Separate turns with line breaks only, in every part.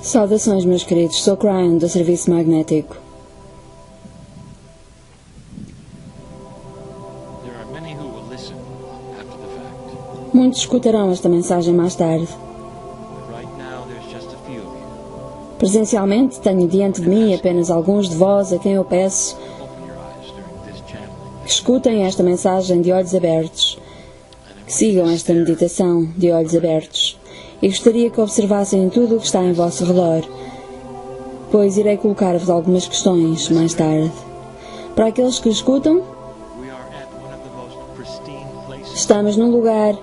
Saudações, meus queridos. Sou Cryon, do Serviço Magnético. Muitos escutarão esta mensagem mais tarde. Presencialmente, tenho diante de mim apenas alguns de vós a quem eu peço que escutem esta mensagem de olhos abertos, que sigam esta meditação de olhos abertos. E gostaria que observassem tudo o que está em vosso redor, pois irei colocar-vos algumas questões mais tarde. Para aqueles que escutam, estamos num lugar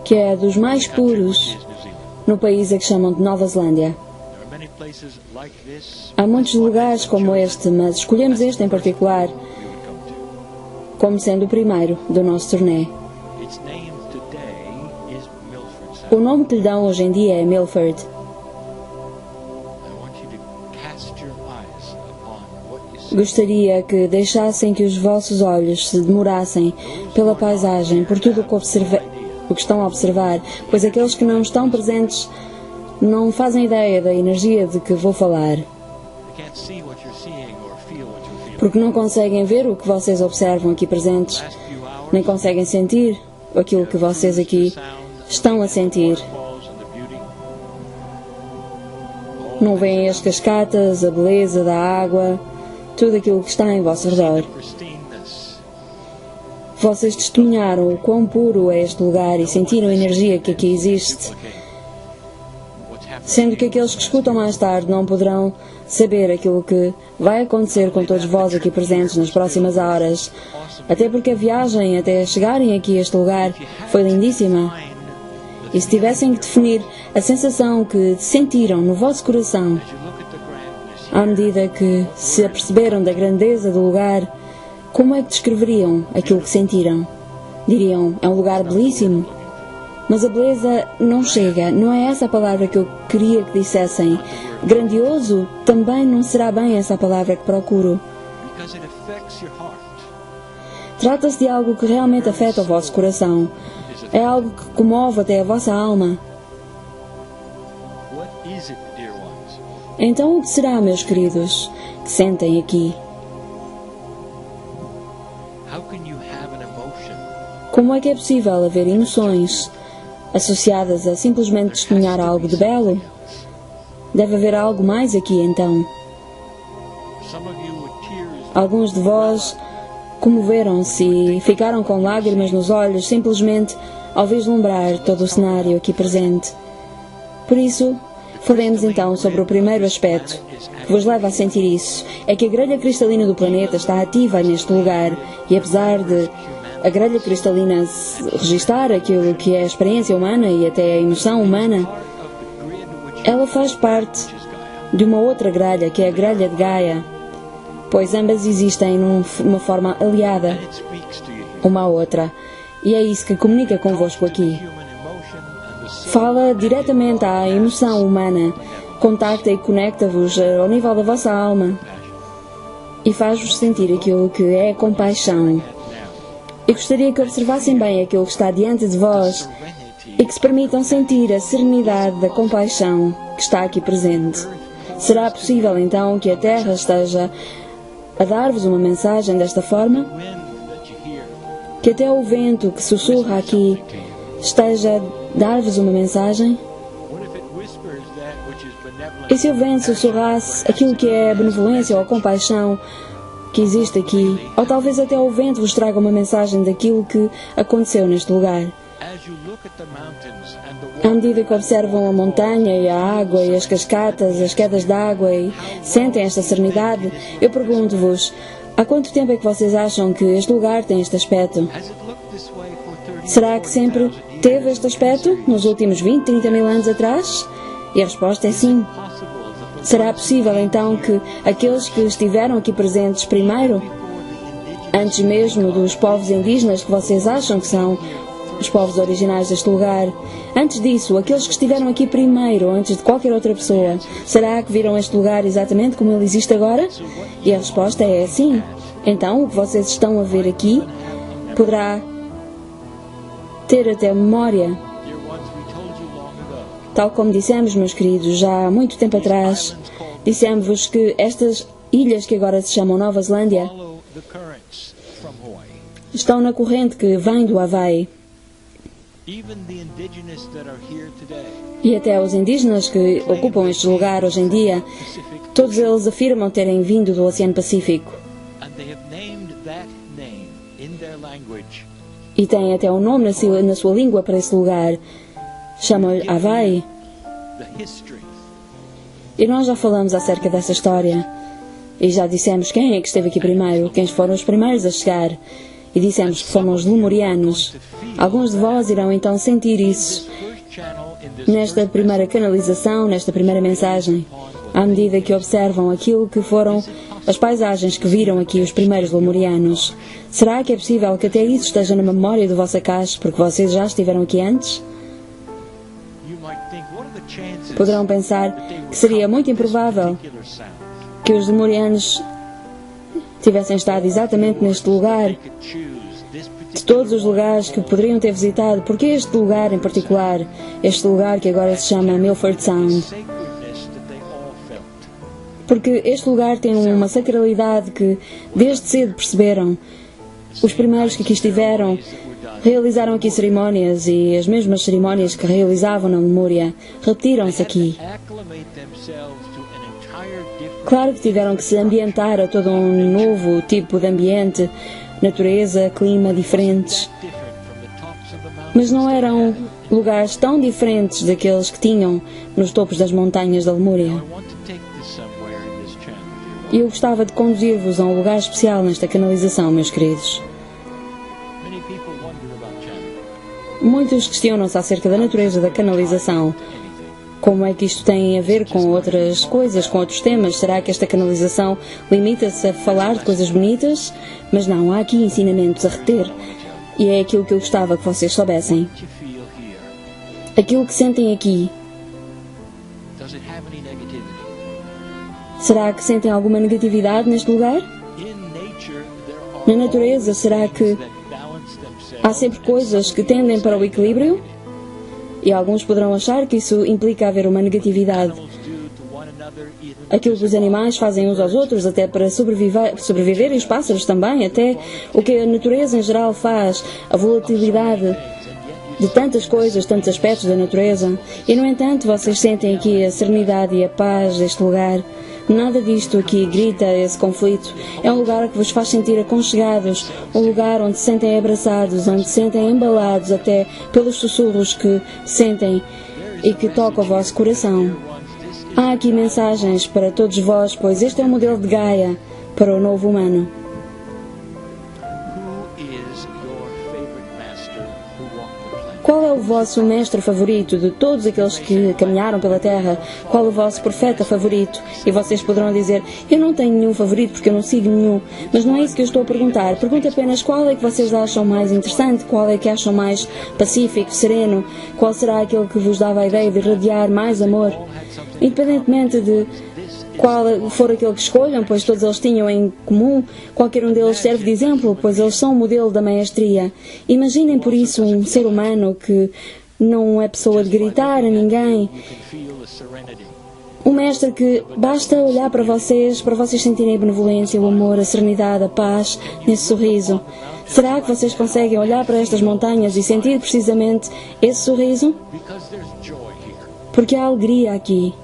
que é dos mais puros no país a que chamam de Nova Zelândia. Há muitos lugares como este, mas escolhemos este em particular como sendo o primeiro do nosso turnê. O nome que lhe dão hoje em dia é Milford. Gostaria que deixassem que os vossos olhos se demorassem pela paisagem, por tudo o que estão a observar, pois aqueles que não estão presentes não fazem ideia da energia de que vou falar, porque não conseguem ver o que vocês observam aqui presentes, nem conseguem sentir aquilo que vocês aqui estão a sentir. Não veem as cascatas, a beleza da água, tudo aquilo que está em vosso redor. Vocês testemunharam o quão puro é este lugar e sentiram a energia que aqui existe, sendo que aqueles que escutam mais tarde não poderão saber aquilo que vai acontecer com todos vós aqui presentes nas próximas horas, até porque a viagem até chegarem aqui a este lugar foi lindíssima. E se tivessem que definir a sensação que sentiram no vosso coração, à medida que se aperceberam da grandeza do lugar, como é que descreveriam aquilo que sentiram? Diriam, é um lugar belíssimo. Mas a beleza não chega, não é essa a palavra que eu queria que dissessem. Grandioso também não será bem essa a palavra que procuro. Trata-se de algo que realmente afeta o vosso coração. É algo que comove até a vossa alma. Então o que será, meus queridos, que sentem aqui? Como é que é possível haver emoções associadas a simplesmente testemunhar algo de belo? Deve haver algo mais aqui, então. Alguns de vós comoveram-se e ficaram com lágrimas nos olhos simplesmente ao vislumbrar todo o cenário aqui presente. Por isso, falemos então sobre o primeiro aspecto que vos leva a sentir isso. É que a grelha cristalina do planeta está ativa neste lugar e apesar de a grelha cristalina registar aquilo que é a experiência humana e até a emoção humana, ela faz parte de uma outra grelha, que é a grelha de Gaia, pois ambas existem numa forma aliada uma à outra, e é isso que comunica convosco aqui. Fala diretamente à emoção humana, contacta e conecta-vos ao nível da vossa alma e faz-vos sentir aquilo que é compaixão. Eu gostaria que observassem bem aquilo que está diante de vós e que se permitam sentir a serenidade da compaixão que está aqui presente. Será possível então que a Terra esteja a dar-vos uma mensagem desta forma? Que até o vento que sussurra aqui esteja a dar-vos uma mensagem? E se o vento sussurrasse aquilo que é a benevolência ou a compaixão que existe aqui, ou talvez até o vento vos traga uma mensagem daquilo que aconteceu neste lugar? À medida que observam a montanha e a água e as cascatas, as quedas de água e sentem esta serenidade, eu pergunto-vos, há quanto tempo é que vocês acham que este lugar tem este aspecto? Será que sempre teve este aspecto nos últimos 20, 30 mil anos atrás? E a resposta é sim. Será possível então que aqueles que estiveram aqui presentes primeiro, antes mesmo dos povos indígenas que vocês acham que são os povos originais deste lugar, antes disso, aqueles que estiveram aqui primeiro, antes de qualquer outra pessoa, será que viram este lugar exatamente como ele existe agora? E a resposta é sim. Então, o que vocês estão a ver aqui poderá ter até memória. Tal como dissemos, meus queridos, já há muito tempo atrás, dissemos-vos que estas ilhas que agora se chamam Nova Zelândia estão na corrente que vem do Havaí. E até os indígenas que ocupam este lugar hoje em dia, todos eles afirmam terem vindo do Oceano Pacífico. E têm até um nome na sua língua para esse lugar. Chamam-lhe Havaí. E nós já falamos acerca dessa história. E já dissemos quem é que esteve aqui primeiro, quem foram os primeiros a chegar. E dissemos que foram os lemurianos. Alguns de vós irão então sentir isso nesta primeira canalização, nesta primeira mensagem, à medida que observam aquilo que foram as paisagens que viram aqui os primeiros lemurianos. Será que é possível que até isso esteja na memória do vosso acaso, porque vocês já estiveram aqui antes? Poderão pensar que seria muito improvável que os lemurianos tivessem estado exatamente neste lugar. De todos os lugares que poderiam ter visitado, porque este lugar em particular, este lugar que agora se chama Milford Sound? Porque este lugar tem uma sacralidade que desde cedo perceberam. Os primeiros que aqui estiveram realizaram aqui cerimónias, e as mesmas cerimónias que realizavam na Lemúria repetiram-se aqui. Claro que tiveram que se ambientar a todo um novo tipo de ambiente, natureza, clima diferentes. Mas não eram lugares tão diferentes daqueles que tinham nos topos das montanhas da Lemúria. E eu gostava de conduzir-vos a um lugar especial nesta canalização, meus queridos. Muitos questionam-se acerca da natureza da canalização. Como é que isto tem a ver com outras coisas, com outros temas? Será que esta canalização limita-se a falar de coisas bonitas? Mas não, há aqui ensinamentos a reter. E é aquilo que eu gostava que vocês soubessem. Aquilo que sentem aqui. Será que sentem alguma negatividade neste lugar? Na natureza, será que há sempre coisas que tendem para o equilíbrio? E alguns poderão achar que isso implica haver uma negatividade. Aquilo que os animais fazem uns aos outros até para sobreviver, e os pássaros também, até o que a natureza em geral faz, a volatilidade de tantas coisas, tantos aspectos da natureza. E, no entanto, vocês sentem aqui a serenidade e a paz deste lugar. Nada disto aqui grita esse conflito. É um lugar que vos faz sentir aconchegados, um lugar onde se sentem abraçados, onde se sentem embalados até pelos sussurros que sentem e que tocam o vosso coração. Há aqui mensagens para todos vós, pois este é o modelo de Gaia para o novo humano. Qual é o vosso mestre favorito de todos aqueles que caminharam pela Terra? Qual é o vosso profeta favorito? E vocês poderão dizer, eu não tenho nenhum favorito porque eu não sigo nenhum. Mas não é isso que eu estou a perguntar. Pergunto apenas qual é que vocês acham mais interessante, qual é que acham mais pacífico, sereno, qual será aquele que vos dava a ideia de irradiar mais amor. Independentemente de qual for aquele que escolham, pois todos eles tinham em comum, qualquer um deles serve de exemplo, pois eles são o modelo da maestria. Imaginem por isso um ser humano que não é pessoa de gritar a ninguém. Um mestre que basta olhar para vocês sentirem a benevolência, o amor, a serenidade, a paz, nesse sorriso. Será que vocês conseguem olhar para estas montanhas e sentir precisamente esse sorriso? Porque há alegria aqui.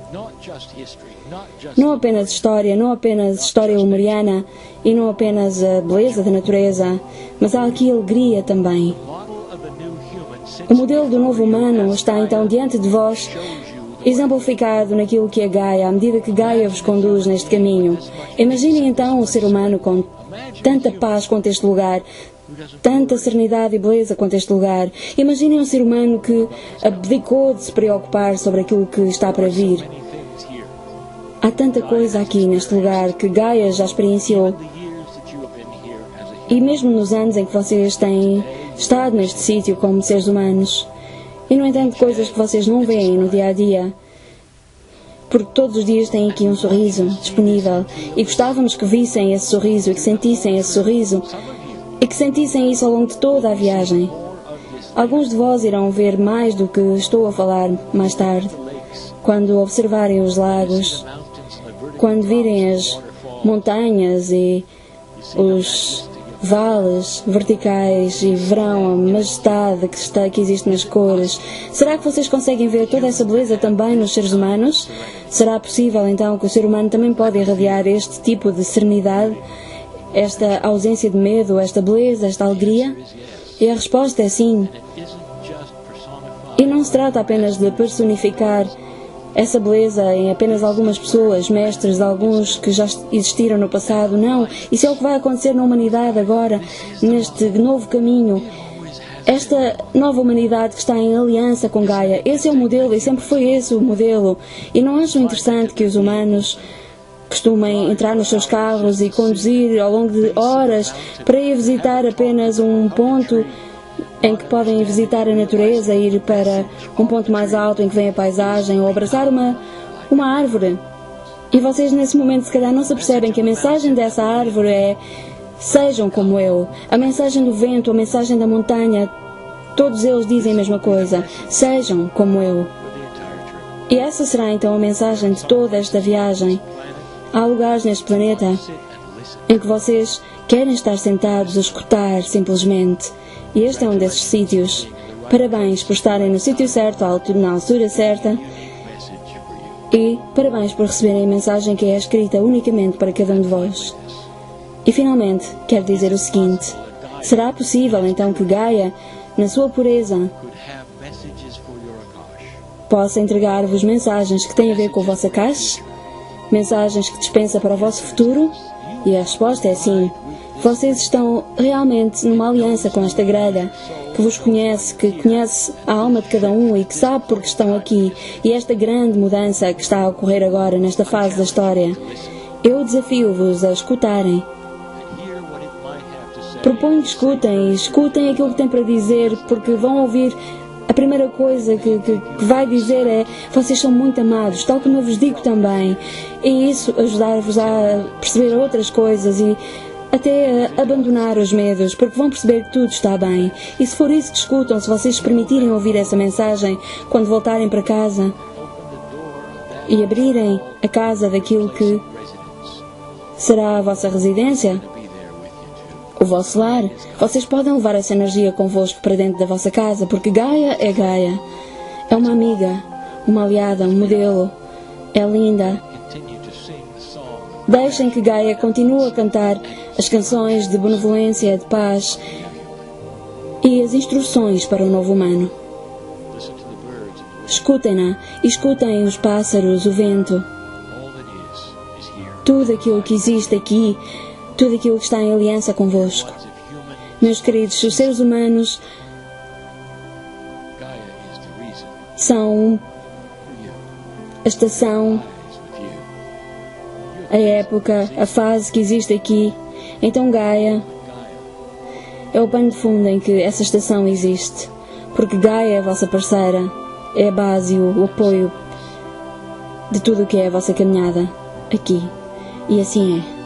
Não apenas história lemuriana e não apenas a beleza da natureza, mas há aqui alegria também. O modelo do novo humano está então diante de vós, exemplificado naquilo que é Gaia, à medida que Gaia vos conduz neste caminho. Imaginem então o ser humano com tanta paz quanto este lugar, tanta serenidade e beleza quanto este lugar. Imaginem um ser humano que abdicou de se preocupar sobre aquilo que está para vir. Há tanta coisa aqui neste lugar que Gaia já experienciou. E mesmo nos anos em que vocês têm estado neste sítio como seres humanos. E, no entanto, coisas que vocês não veem no dia a dia. Porque todos os dias têm aqui um sorriso disponível. E gostávamos que vissem esse sorriso e que sentissem esse sorriso. E que sentissem isso ao longo de toda a viagem. Alguns de vós irão ver mais do que estou a falar mais tarde, quando observarem os lagos, quando virem as montanhas e os vales verticais e verão a majestade que existe nas cores. Será que vocês conseguem ver toda essa beleza também nos seres humanos? Será possível então que o ser humano também pode irradiar este tipo de serenidade, esta ausência de medo, esta beleza, esta alegria? E a resposta é sim. E não se trata apenas de personificar essa beleza em apenas algumas pessoas, mestres, alguns que já existiram no passado. Não, isso é o que vai acontecer na humanidade agora, neste novo caminho. Esta nova humanidade que está em aliança com Gaia, esse é o modelo e sempre foi esse o modelo. E não acham interessante que os humanos costumem entrar nos seus carros e conduzir ao longo de horas para ir visitar apenas um ponto em que podem visitar a natureza, ir para um ponto mais alto em que vem a paisagem, ou abraçar uma árvore. E vocês nesse momento se calhar não se apercebem que a mensagem dessa árvore é: sejam como eu. A mensagem do vento, a mensagem da montanha, todos eles dizem a mesma coisa: sejam como eu. E essa será então a mensagem de toda esta viagem. Há lugares neste planeta em que vocês querem estar sentados a escutar simplesmente. E este é um desses sítios. Parabéns por estarem no sítio certo, na altura certa. E parabéns por receberem a mensagem que é escrita unicamente para cada um de vós. E finalmente, quero dizer o seguinte: será possível então que Gaia, na sua pureza, possa entregar-vos mensagens que têm a ver com a vossa caixa? Mensagens que dispensa para o vosso futuro? E a resposta é sim. Vocês estão realmente numa aliança com esta grelha, que vos conhece, que conhece a alma de cada um e que sabe porque estão aqui. E esta grande mudança que está a ocorrer agora, nesta fase da história, eu desafio-vos a escutarem. Proponho que escutem, e escutem aquilo que tem para dizer, porque vão ouvir. A primeira coisa que vai dizer é: vocês são muito amados, tal como eu vos digo também. E isso ajudar-vos a perceber outras coisas e até a abandonar os medos, porque vão perceber que tudo está bem. E se for isso que escutam, se vocês permitirem ouvir essa mensagem quando voltarem para casa e abrirem a casa daquilo que será a vossa residência, o vosso lar, vocês podem levar essa energia convosco para dentro da vossa casa, porque Gaia é Gaia. É uma amiga, uma aliada, um modelo. É linda. Deixem que Gaia continue a cantar as canções de benevolência, de paz e as instruções para o novo humano. Escutem-na e escutem os pássaros, o vento. Tudo aquilo que existe aqui, tudo aquilo que está em aliança convosco. Meus queridos, os seres humanos são a estação, a época, a fase que existe aqui. Então Gaia é o pano de fundo em que essa estação existe, porque Gaia é a vossa parceira, é a base e o apoio de tudo o que é a vossa caminhada aqui. E assim é.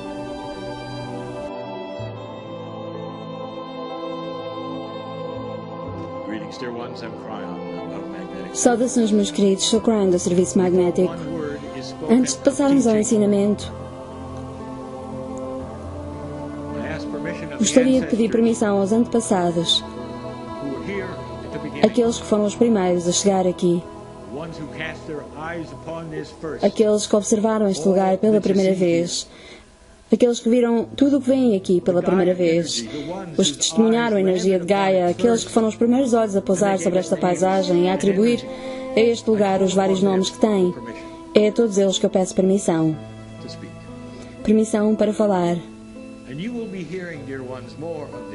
Saudações, meus queridos, sou Cryon do Serviço Magnético. Antes de passarmos ao ensinamento, gostaria de pedir permissão aos antepassados, aqueles que foram os primeiros a chegar aqui, aqueles que observaram este lugar pela primeira vez, aqueles que viram tudo o que vem aqui pela primeira vez, os que testemunharam a energia de Gaia, aqueles que foram os primeiros olhos a pousar sobre esta paisagem e a atribuir a este lugar os vários nomes que tem. É a todos eles que eu peço permissão. Permissão para falar.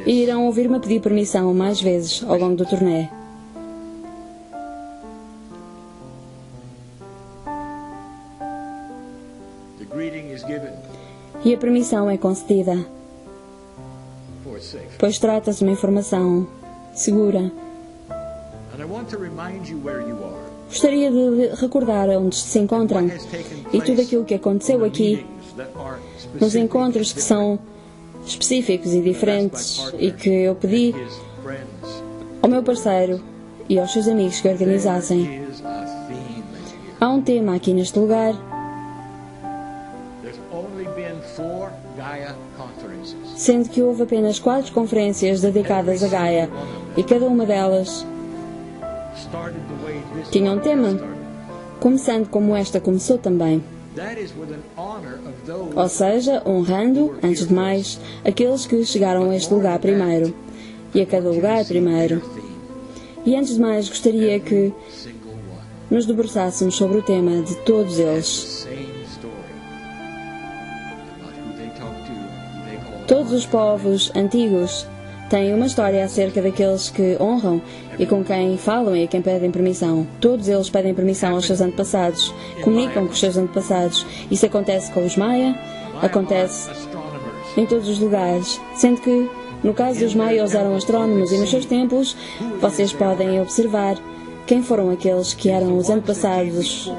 E irão ouvir-me pedir permissão mais vezes ao longo do turnê. E a permissão é concedida, pois trata-se de uma informação segura. Gostaria de recordar onde se encontram e tudo aquilo que aconteceu aqui, nos encontros que são específicos e diferentes e que eu pedi ao meu parceiro e aos seus amigos que organizassem. Há um tema aqui neste lugar. Sendo que houve apenas 4 conferências dedicadas a Gaia, e cada uma delas tinha um tema, começando como esta começou também. Ou seja, honrando, antes de mais, aqueles que chegaram a este lugar primeiro, e a cada lugar primeiro. E antes de mais, gostaria que nos debruçássemos sobre o tema de todos eles. Todos os povos antigos têm uma história acerca daqueles que honram e com quem falam e a quem pedem permissão. Todos eles pedem permissão aos seus antepassados, comunicam com os seus antepassados. Isso acontece com os Maia, acontece em todos os lugares, sendo que, no caso dos Maia, eles eram astrónomos e nos seus templos vocês podem observar quem foram aqueles que eram os antepassados,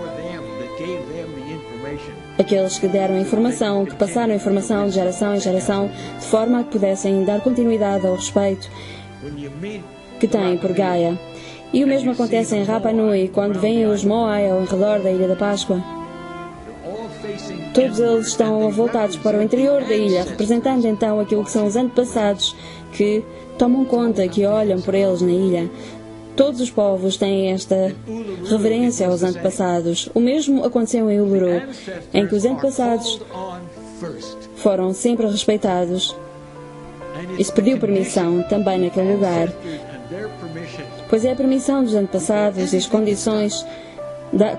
aqueles que deram informação, que passaram informação de geração em geração, de forma a que pudessem dar continuidade ao respeito que têm por Gaia. E o mesmo acontece em Rapa Nui, quando vêm os Moai ao redor da Ilha da Páscoa. Todos eles estão voltados para o interior da ilha, representando então aquilo que são os antepassados que tomam conta, que olham por eles na ilha. Todos os povos têm esta reverência aos antepassados. O mesmo aconteceu em Uluru, em que os antepassados foram sempre respeitados. E se pediu permissão também naquele lugar. Pois é a permissão dos antepassados e as condições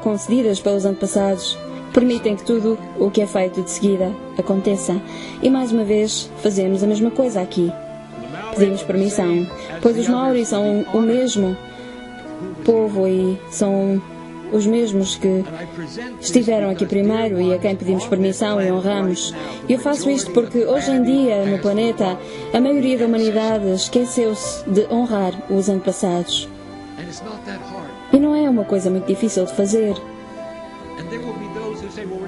concedidas pelos antepassados permitem que tudo o que é feito de seguida aconteça. E mais uma vez fazemos a mesma coisa aqui. Pedimos permissão, pois os Maori são o mesmo povo e são os mesmos que estiveram aqui primeiro e a quem pedimos permissão e honramos. E eu faço isto porque hoje em dia no planeta a maioria da humanidade esqueceu-se de honrar os antepassados. E não é uma coisa muito difícil de fazer.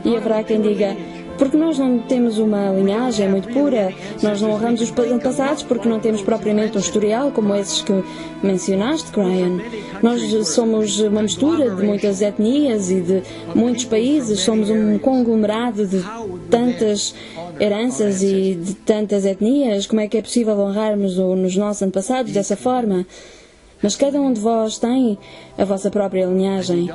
E haverá quem diga: porque nós não temos uma linhagem muito pura, nós não honramos os antepassados porque não temos propriamente um historial como esses que mencionaste, Ryan. Nós somos uma mistura de muitas etnias e de muitos países, somos um conglomerado de tantas heranças e de tantas etnias. Como é que é possível honrarmos os nossos antepassados dessa forma? Mas cada um de vós tem a vossa própria linhagem.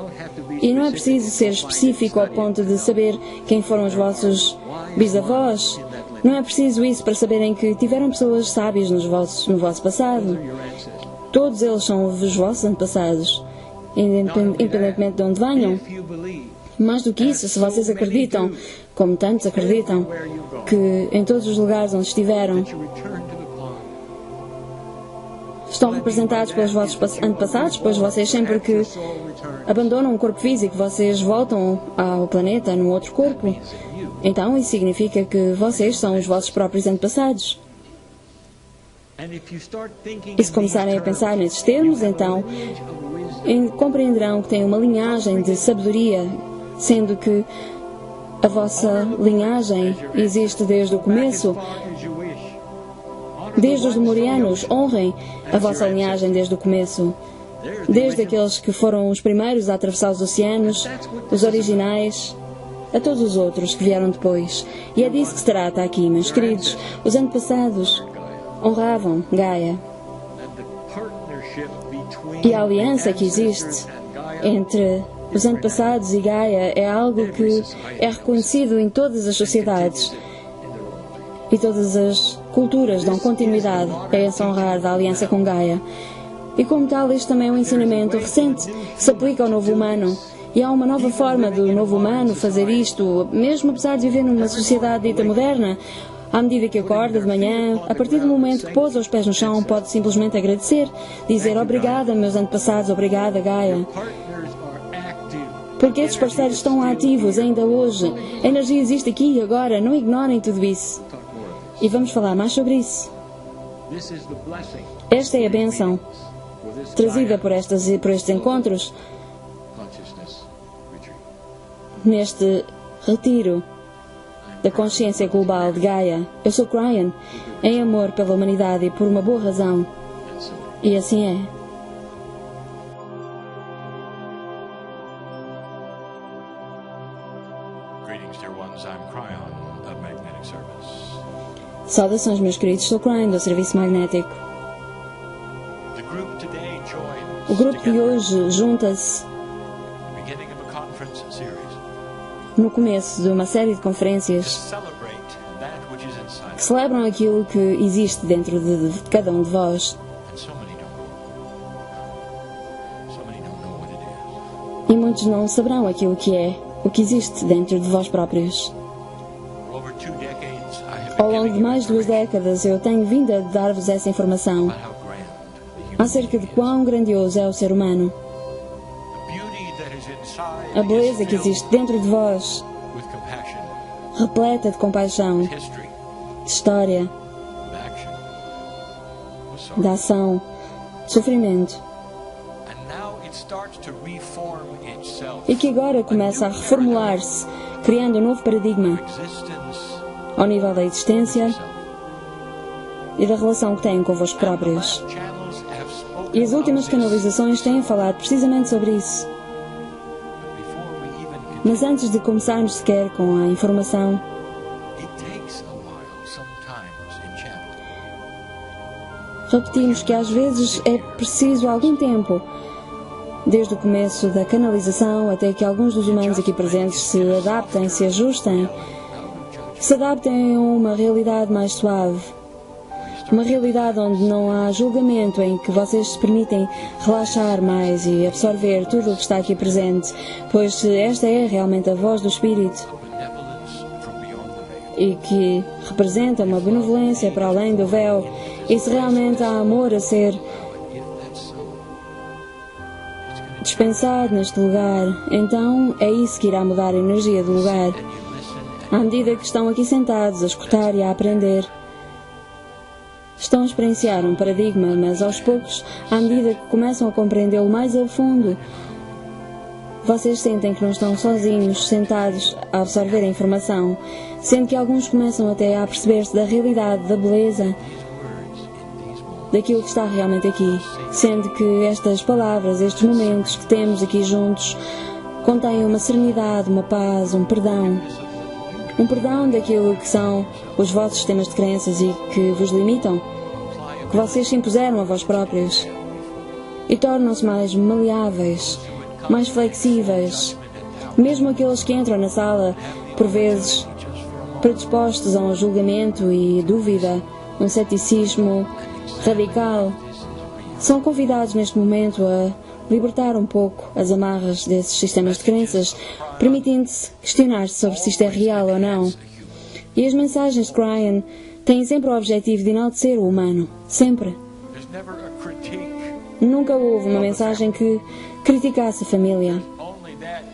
E não é preciso ser específico ao ponto de saber quem foram os vossos bisavós. Não é preciso isso para saberem que tiveram pessoas sábias no vosso passado. Todos eles são os vossos antepassados, independentemente de onde venham. Mais do que isso, se vocês acreditam, como tantos acreditam, que em todos os lugares onde estiveram estão representados pelos vossos antepassados, pois vocês sempre que abandonam o corpo físico, vocês voltam ao planeta num outro corpo. Então isso significa que vocês são os vossos próprios antepassados. E se começarem a pensar nesses termos, então compreenderão que têm uma linhagem de sabedoria, sendo que a vossa linhagem existe desde o começo. Desde os lemurianos, honrem a vossa linhagem desde o começo. Desde aqueles que foram os primeiros a atravessar os oceanos, os originais, a todos os outros que vieram depois. E é disso que se trata aqui, meus queridos. Os antepassados honravam Gaia. E a aliança que existe entre os antepassados e Gaia é algo que é reconhecido em todas as sociedades. E todas as culturas dão continuidade a esse honrar da aliança com Gaia. E como tal, este também é um ensinamento recente que se aplica ao novo humano. E há uma nova forma do novo humano fazer isto, mesmo apesar de viver numa sociedade dita moderna. À medida que acorda de manhã, a partir do momento que pousa os pés no chão, pode simplesmente agradecer, dizer obrigada, meus antepassados, obrigada, Gaia. Porque esses parceiros estão ativos ainda hoje. A energia existe aqui e agora, não ignorem tudo isso. E vamos falar mais sobre isso. Esta é a bênção trazida por estes encontros, neste retiro da consciência global de Gaia. Eu sou Ryan, em amor pela humanidade e por uma boa razão. E assim é.
Greetings, dear ones. I'm Cryon of Magnetic Service.
Saudações, meus queridos, sou Cryon do Serviço Magnético.
The group today joins
O grupo de
together
hoje junta-se
at the beginning of a conference series
no começo de uma série de
to
conferências
celebrate that which is inside
que
us,
celebram aquilo que existe dentro de cada um de vós.
and so many don't know. So many don't know what it is.
E muitos não saberão aquilo que é, o que existe dentro de vós próprios.
For over 2 decades, I have
Ao
been
longo
giving
de mais de
you
2 décadas eu tenho vindo a dar-vos essa informação
about how grand the human
acerca de
being is.
quão grandioso é o ser humano.
The beauty that is inside
A beleza
is
que
filled
existe dentro de vós,
with compassion,
repleta de compaixão,
history,
de história,
of action, with sorrow.
de ação, de sofrimento,
And now it starts to reform itself.
e que agora começa a reformular-se, criando um novo paradigma
Existence
ao nível da existência
itself.
e da relação que têm convosco próprios.
Channels have spoken
E as últimas
of this,
canalizações têm falado precisamente sobre isso.
but before we even
Mas antes de começarmos sequer com a informação,
it takes a while sometimes in channel.
repetimos que às vezes é preciso algum tempo, desde o começo da canalização até que alguns dos humanos aqui presentes se adaptem, se ajustem, se adaptem a uma realidade mais suave. Uma realidade onde não há julgamento, em que vocês se permitem relaxar mais e absorver tudo o que está aqui presente, pois esta é realmente a voz do Espírito
Benevolence from beyond the veil.
e que representa uma benevolência para além do véu. E se realmente há amor a ser
If that's so, it's going to
dispensado neste lugar, então é isso que irá mudar a energia do lugar.
and you listen
À medida que estão aqui sentados a escutar e a aprender, estão a experienciar um paradigma, mas aos poucos, à medida que começam a compreendê-lo mais a fundo, vocês sentem que não estão sozinhos, sentados a absorver a informação, sendo que alguns começam até a perceber-se da realidade, da beleza,
words in these moments.
daquilo que está realmente aqui, sendo que estas palavras, estes momentos que temos aqui juntos, contêm uma serenidade, uma paz, um perdão daquilo que são os vossos sistemas de crenças e que vos limitam, que vocês se impuseram a vós próprios, e tornam-se mais maleáveis, mais flexíveis, mesmo aqueles que entram na sala, por vezes, predispostos a um julgamento e dúvida, um ceticismo radical, são convidados neste momento a libertar um pouco as amarras desses sistemas de crenças, permitindo-se questionar-se sobre se isto é real ou não. E as mensagens de Cryon têm sempre o objetivo de enaltecer o humano. Sempre.
There's never a critique,
Nunca houve uma mensagem que criticasse a família.
only that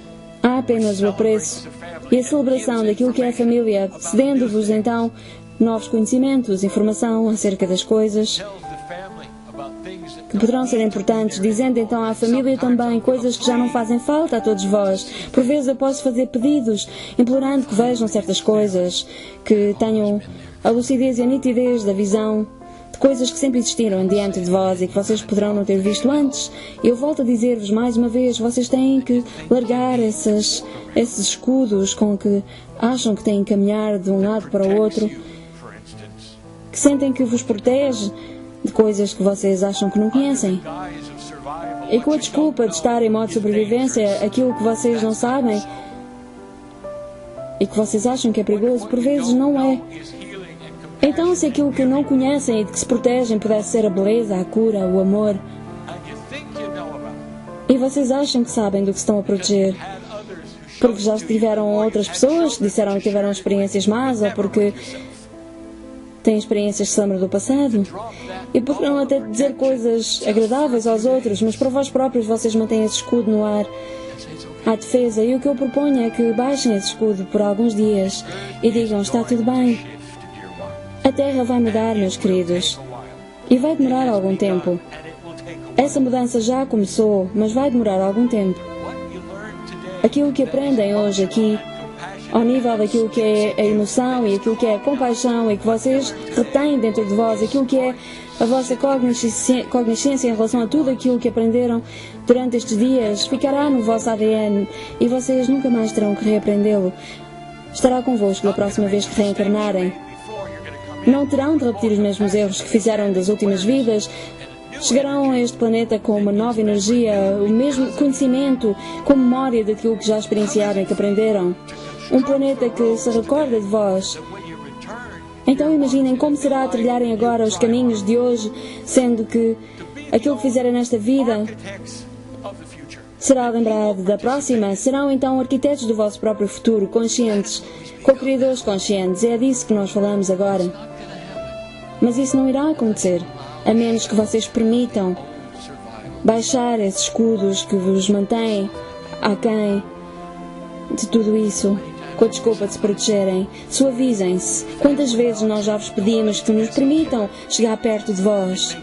Há apenas o apreço e a celebração daquilo que é a família, cedendo-vos então novos conhecimentos, informação acerca das coisas
tells the family about things that
que poderão ser importantes, dizendo então à família também coisas que já não fazem falta a todos vós. Por vezes eu posso fazer pedidos, implorando que vejam certas coisas, que tenham a lucidez e a nitidez da visão de coisas que sempre existiram diante de vós e que vocês poderão não ter visto antes. Eu volto a dizer-vos mais uma vez, vocês têm que largar esses escudos com que acham que têm que caminhar de um lado para o outro,
you, for instance,
que sentem que vos protege de coisas que vocês acham que não conhecem.
guise of survival.
E com a desculpa de estar em modo de sobrevivência, aquilo que vocês não sabem e que vocês acham que é perigoso, por vezes não é.
Is healing and compassion,
Então, se aquilo que não conhecem e de que se protegem pudesse ser a beleza, a cura, o amor,
and you think you know about
e vocês acham que sabem do que se estão a proteger,
had others who
porque já tiveram outras pessoas que disseram que tiveram experiências más ou porque têm experiências que se lembram do passado, e poderão até dizer coisas agradáveis aos outros, mas para vós próprios vocês mantêm esse escudo no ar à defesa. E o que eu proponho é que baixem esse escudo por alguns dias e digam: está tudo bem,
shift, dear one,
a Terra vai mudar, meus queridos,
a while,
e vai demorar algum tempo.
and it will take a while.
Essa mudança já começou, mas vai demorar algum tempo.
What you learn today,
Aquilo que aprendem hoje aqui, ao nível daquilo que é a emoção e aquilo que é a compaixão e que vocês retêm dentro de vós, aquilo que é a vossa cogniscência em relação a tudo aquilo que aprenderam durante estes dias, ficará no vosso ADN e vocês nunca mais terão que reaprendê-lo. estará convosco da próxima vez que reencarnarem. Não terão de repetir os mesmos erros que fizeram das últimas vidas. Chegarão a este planeta com uma nova energia, o mesmo conhecimento, com memória daquilo que já experienciaram e que aprenderam. Um planeta que se recorda de vós. Então imaginem como será trilharem agora os caminhos de hoje, sendo que aquilo que fizeram nesta vida será lembrado da próxima. Serão então arquitetos do vosso próprio futuro, conscientes, co-criadores conscientes. É disso que nós falamos agora. Mas isso não irá acontecer, a menos que vocês permitam baixar esses escudos que vos mantêm aquém de tudo isso, com a desculpa de se protegerem. Suavizem-se. Quantas vezes nós já vos pedimos que nos permitam chegar perto de vós?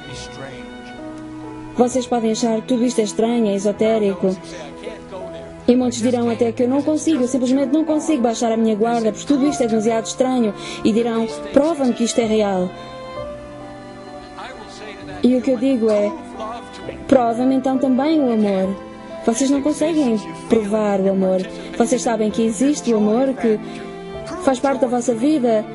Vocês podem achar que tudo isto é estranho, é esotérico. E muitos dirão até que eu não consigo, eu simplesmente não consigo baixar a minha guarda, porque tudo isto é demasiado estranho. E dirão, prova-me que isto é real. E o que eu digo é, prova-me então também o amor. Vocês não conseguem provar o amor. Vocês sabem que existe o amor, que faz parte da vossa vida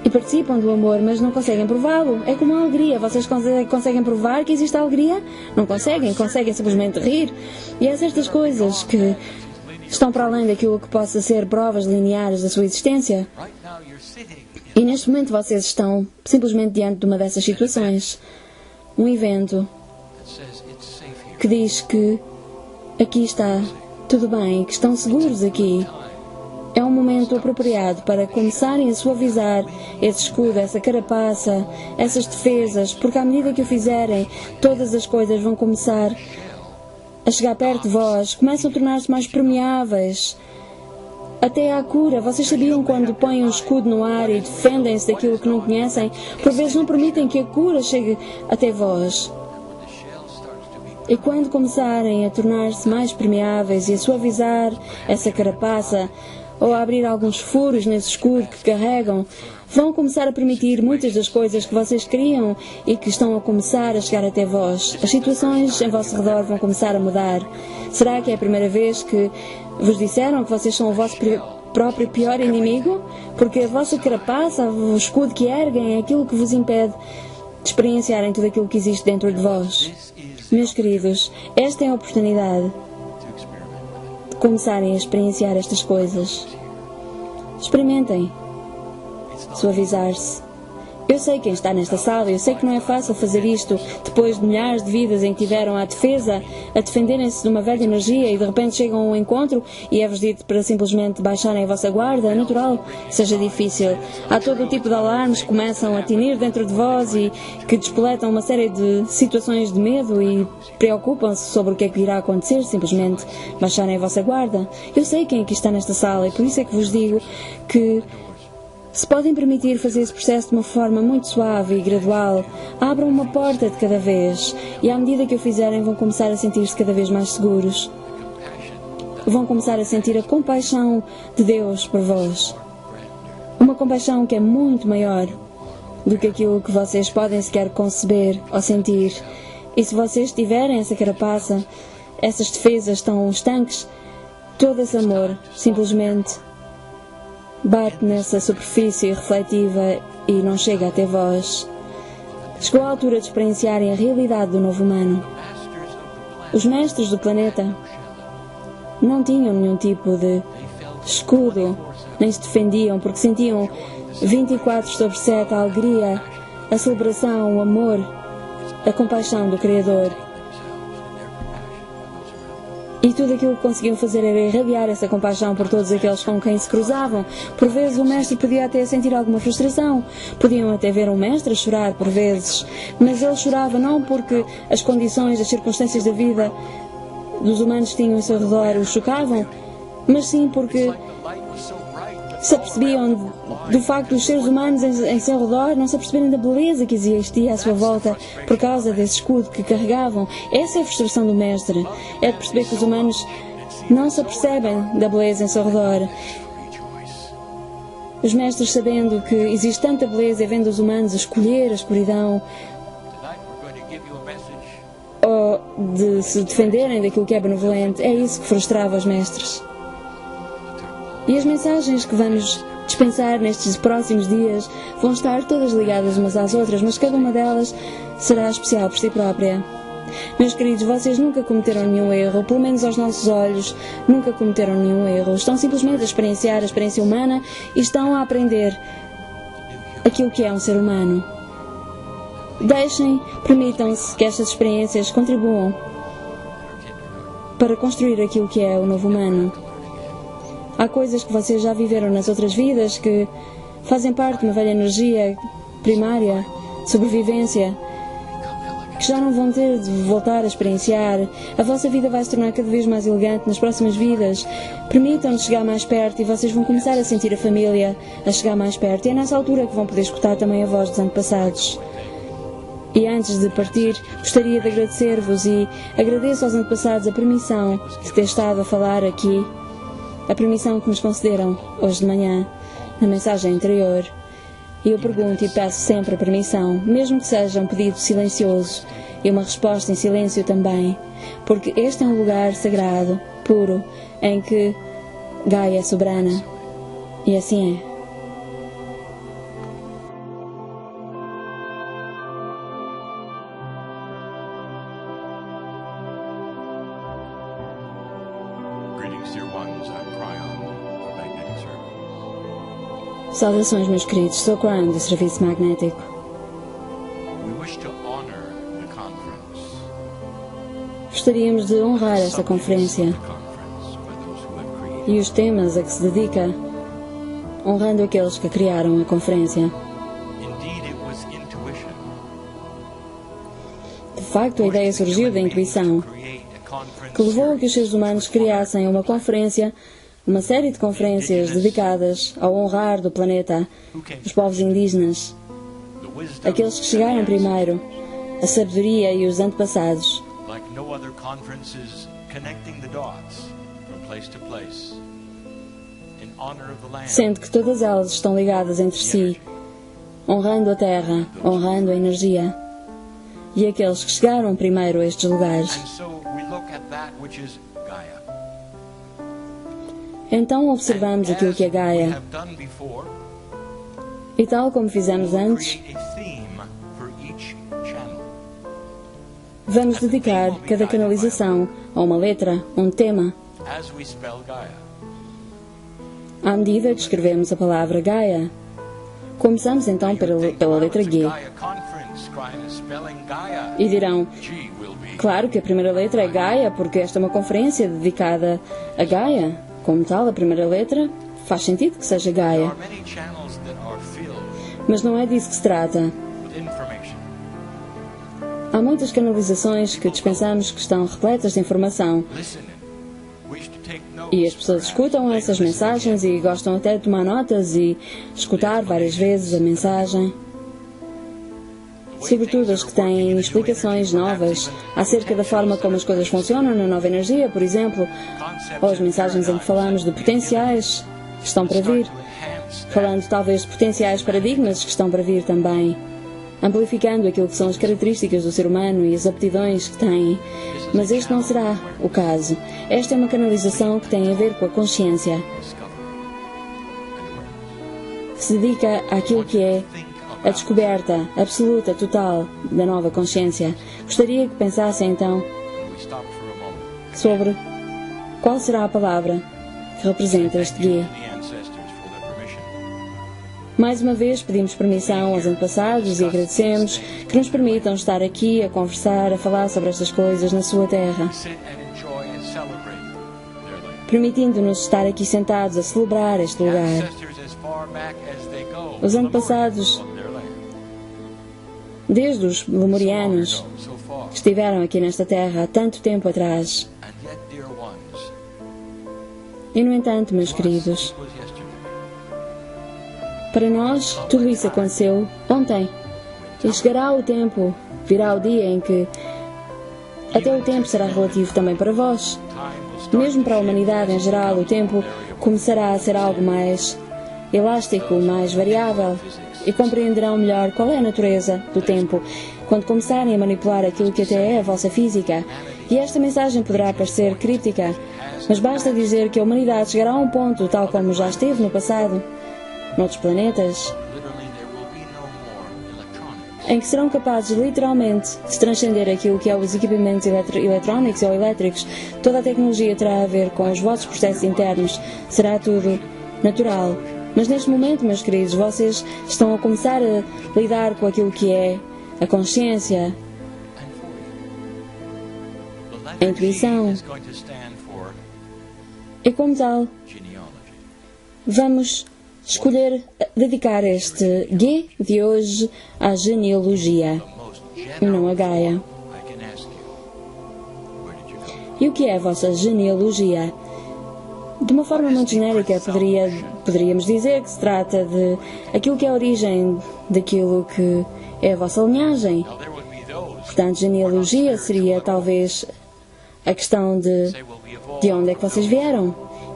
e participam do amor, mas não conseguem prová-lo. É como a alegria. Vocês conseguem provar que existe a alegria? Não conseguem. Conseguem simplesmente rir. E há certas coisas que estão para além daquilo que possa ser provas lineares da sua existência. E neste momento vocês estão simplesmente diante de uma dessas situações. Um evento que diz que aqui está tudo bem, que estão seguros aqui. É um momento apropriado para começarem a suavizar esse escudo, essa carapaça, essas defesas, porque à medida que o fizerem, todas as coisas vão começar a chegar perto de vós, começam a tornar-se mais permeáveis. Até à cura. Vocês sabiam quando põem um escudo no ar e defendem-se daquilo que não conhecem? Por vezes não permitem que a cura chegue até vós. E quando começarem a tornar-se mais permeáveis e a suavizar essa carapaça, ou a abrir alguns furos nesse escudo que carregam, vão começar a permitir muitas das coisas que vocês queriam e que estão a começar a chegar até vós. As situações em vosso redor vão começar a mudar. Será que é a primeira vez que vos disseram que vocês são o vosso próprio pior inimigo? Porque a vossa carapaça, o escudo que erguem, é aquilo que vos impede de experienciarem tudo aquilo que existe dentro de vós. Meus queridos, esta é a oportunidade de começarem a experienciar estas coisas. Experimentem suavizar-se. Eu sei quem está nesta sala, eu sei que não é fácil fazer isto depois de milhares de vidas em que tiveram à defesa, a defenderem-se de uma velha energia e de repente chegam a um encontro e é-vos dito para simplesmente baixarem a vossa guarda. É natural que seja difícil. Há todo o tipo de alarmes que começam a tinir dentro de vós e que despoletam uma série de situações de medo e preocupam-se sobre o que é que irá acontecer, simplesmente baixarem a vossa guarda. Eu sei quem aqui está nesta sala e por isso é que vos digo que se podem permitir fazer esse processo de uma forma muito suave e gradual, abram uma porta de cada vez e à medida que o fizerem vão começar a sentir-se cada vez mais seguros. Vão começar a sentir a compaixão de Deus por vós. Uma compaixão que é muito maior do que aquilo que vocês podem sequer conceber ou sentir. E se vocês tiverem essa carapaça, essas defesas tão estanques, todo esse amor simplesmente bate nessa superfície refletiva e não chega até vós. Chegou a altura de experienciarem a realidade do novo humano. Os mestres do planeta não tinham nenhum tipo de escudo, nem se defendiam, porque sentiam 24/7 a alegria, a celebração, o amor, a compaixão do Criador. E tudo aquilo que conseguiam fazer era irradiar essa compaixão por todos aqueles com quem se cruzavam. Por vezes o mestre podia até sentir alguma frustração. Podiam até ver um mestre a chorar por vezes. Mas ele chorava não porque as condições, as circunstâncias da vida dos humanos que tinham ao seu redor o chocavam, mas sim porque se apercebiam do facto dos seres humanos em seu redor não se aperceberem da beleza que existia à sua volta por causa desse escudo que carregavam. Essa é a frustração do mestre. É de perceber que os humanos não se apercebem da beleza em seu redor. Os mestres, sabendo que existe tanta beleza e vendo os humanos a escolher a escuridão ou de se defenderem daquilo que é benevolente, é isso que frustrava os mestres. E as mensagens que vamos dispensar nestes próximos dias vão estar todas ligadas umas às outras, mas cada uma delas será especial por si própria. Meus queridos, vocês nunca cometeram nenhum erro, pelo menos aos nossos olhos, nunca cometeram nenhum erro. Estão simplesmente a experienciar a experiência humana e estão a aprender aquilo que é um ser humano. Permitam-se que estas experiências contribuam para construir aquilo que é o novo humano. Há coisas que vocês já viveram nas outras vidas que fazem parte de uma velha energia primária, de sobrevivência, que já não vão ter de voltar a experienciar. A vossa vida vai se tornar cada vez mais elegante nas próximas vidas. Permitam-nos chegar mais perto e vocês vão começar a sentir a família a chegar mais perto. E é nessa altura que vão poder escutar também a voz dos antepassados. E antes de partir, gostaria de agradecer-vos e agradeço aos antepassados a permissão de ter estado a falar aqui, a permissão que nos concederam hoje de manhã, na mensagem anterior. E eu pergunto e peço sempre a permissão, mesmo que seja um pedido silencioso e uma resposta em silêncio também, porque este é um lugar sagrado, puro, em que Gaia é soberana. E assim é. Saudações, meus queridos. Sou Cryon, do Serviço Magnético. Gostaríamos de honrar esta conferência e os temas a que se dedica, honrando aqueles que criaram a conferência. De facto, a ideia surgiu da intuição, que levou a que os seres humanos criassem uma conferência, uma série de conferências dedicadas ao honrar do planeta os povos indígenas, aqueles que chegaram primeiro, a sabedoria e os antepassados. Sendo que todas elas estão ligadas entre si, honrando a terra, honrando a energia, e aqueles que chegaram primeiro a estes lugares. Então observamos aquilo que é Gaia. E tal como fizemos antes, vamos dedicar cada canalização a uma letra, um tema. À medida que escrevemos a palavra Gaia, começamos então pela letra G. E dirão, claro que a primeira letra é Gaia, porque esta é uma conferência dedicada a Gaia. Como tal, a primeira letra faz sentido que seja Gaia. Mas não é disso que se trata. Há muitas canalizações que dispensamos que estão repletas de informação. E as pessoas escutam essas mensagens e gostam até de tomar notas e escutar várias vezes a mensagem. Sobretudo as que têm explicações novas acerca da forma como as coisas funcionam na nova energia, por exemplo, ou as mensagens em que falamos de potenciais que estão para vir, falando talvez de potenciais paradigmas que estão para vir também, amplificando aquilo que são as características do ser humano e as aptidões que tem. Mas este não será o caso. Esta é uma canalização que tem a ver com a consciência, que se dedica àquilo que é a descoberta absoluta, total, da nova consciência. Gostaria que pensassem então sobre qual será a palavra que representa este guia. Mais uma vez pedimos permissão aos antepassados e agradecemos que nos permitam estar aqui a conversar, a falar sobre estas coisas na sua terra, permitindo-nos estar aqui sentados a celebrar este lugar. Os antepassados, desde os lemurianos, que estiveram aqui nesta terra há tanto tempo atrás. E, no entanto, meus queridos, para nós tudo isso aconteceu ontem. E chegará o tempo, virá o dia em que até o tempo será relativo também para vós. Mesmo para a humanidade em geral, o tempo começará a ser algo mais elástico, mais variável, e compreenderão melhor qual é a natureza do tempo quando começarem a manipular aquilo que até é a vossa física. E esta mensagem poderá parecer críptica, Mas basta dizer que a humanidade chegará a um ponto, tal como já esteve no passado, noutros planetas,
literally there will be no more electronics.
em que serão capazes literalmente de transcender aquilo que é os equipamentos eletrónicos ou elétricos. Toda a tecnologia terá a ver com os vossos processos internos. Será tudo natural. Mas neste momento, meus queridos, vocês estão a começar a lidar com aquilo que é a consciência,
The letter
intuição.
G is going to stand for
E como tal,
genealogy.
vamos escolher dedicar este G de hoje à genealogia,
The most
e não a
general
Gaia.
I can ask you. Where did you come from?
E o que é a vossa genealogia? De uma forma muito genérica, poderíamos dizer que se trata de aquilo que é a origem daquilo que é a vossa linhagem.
Now there would be those
Portanto, genealogia seria talvez a questão
who say will be evolved
de onde é que vocês vieram.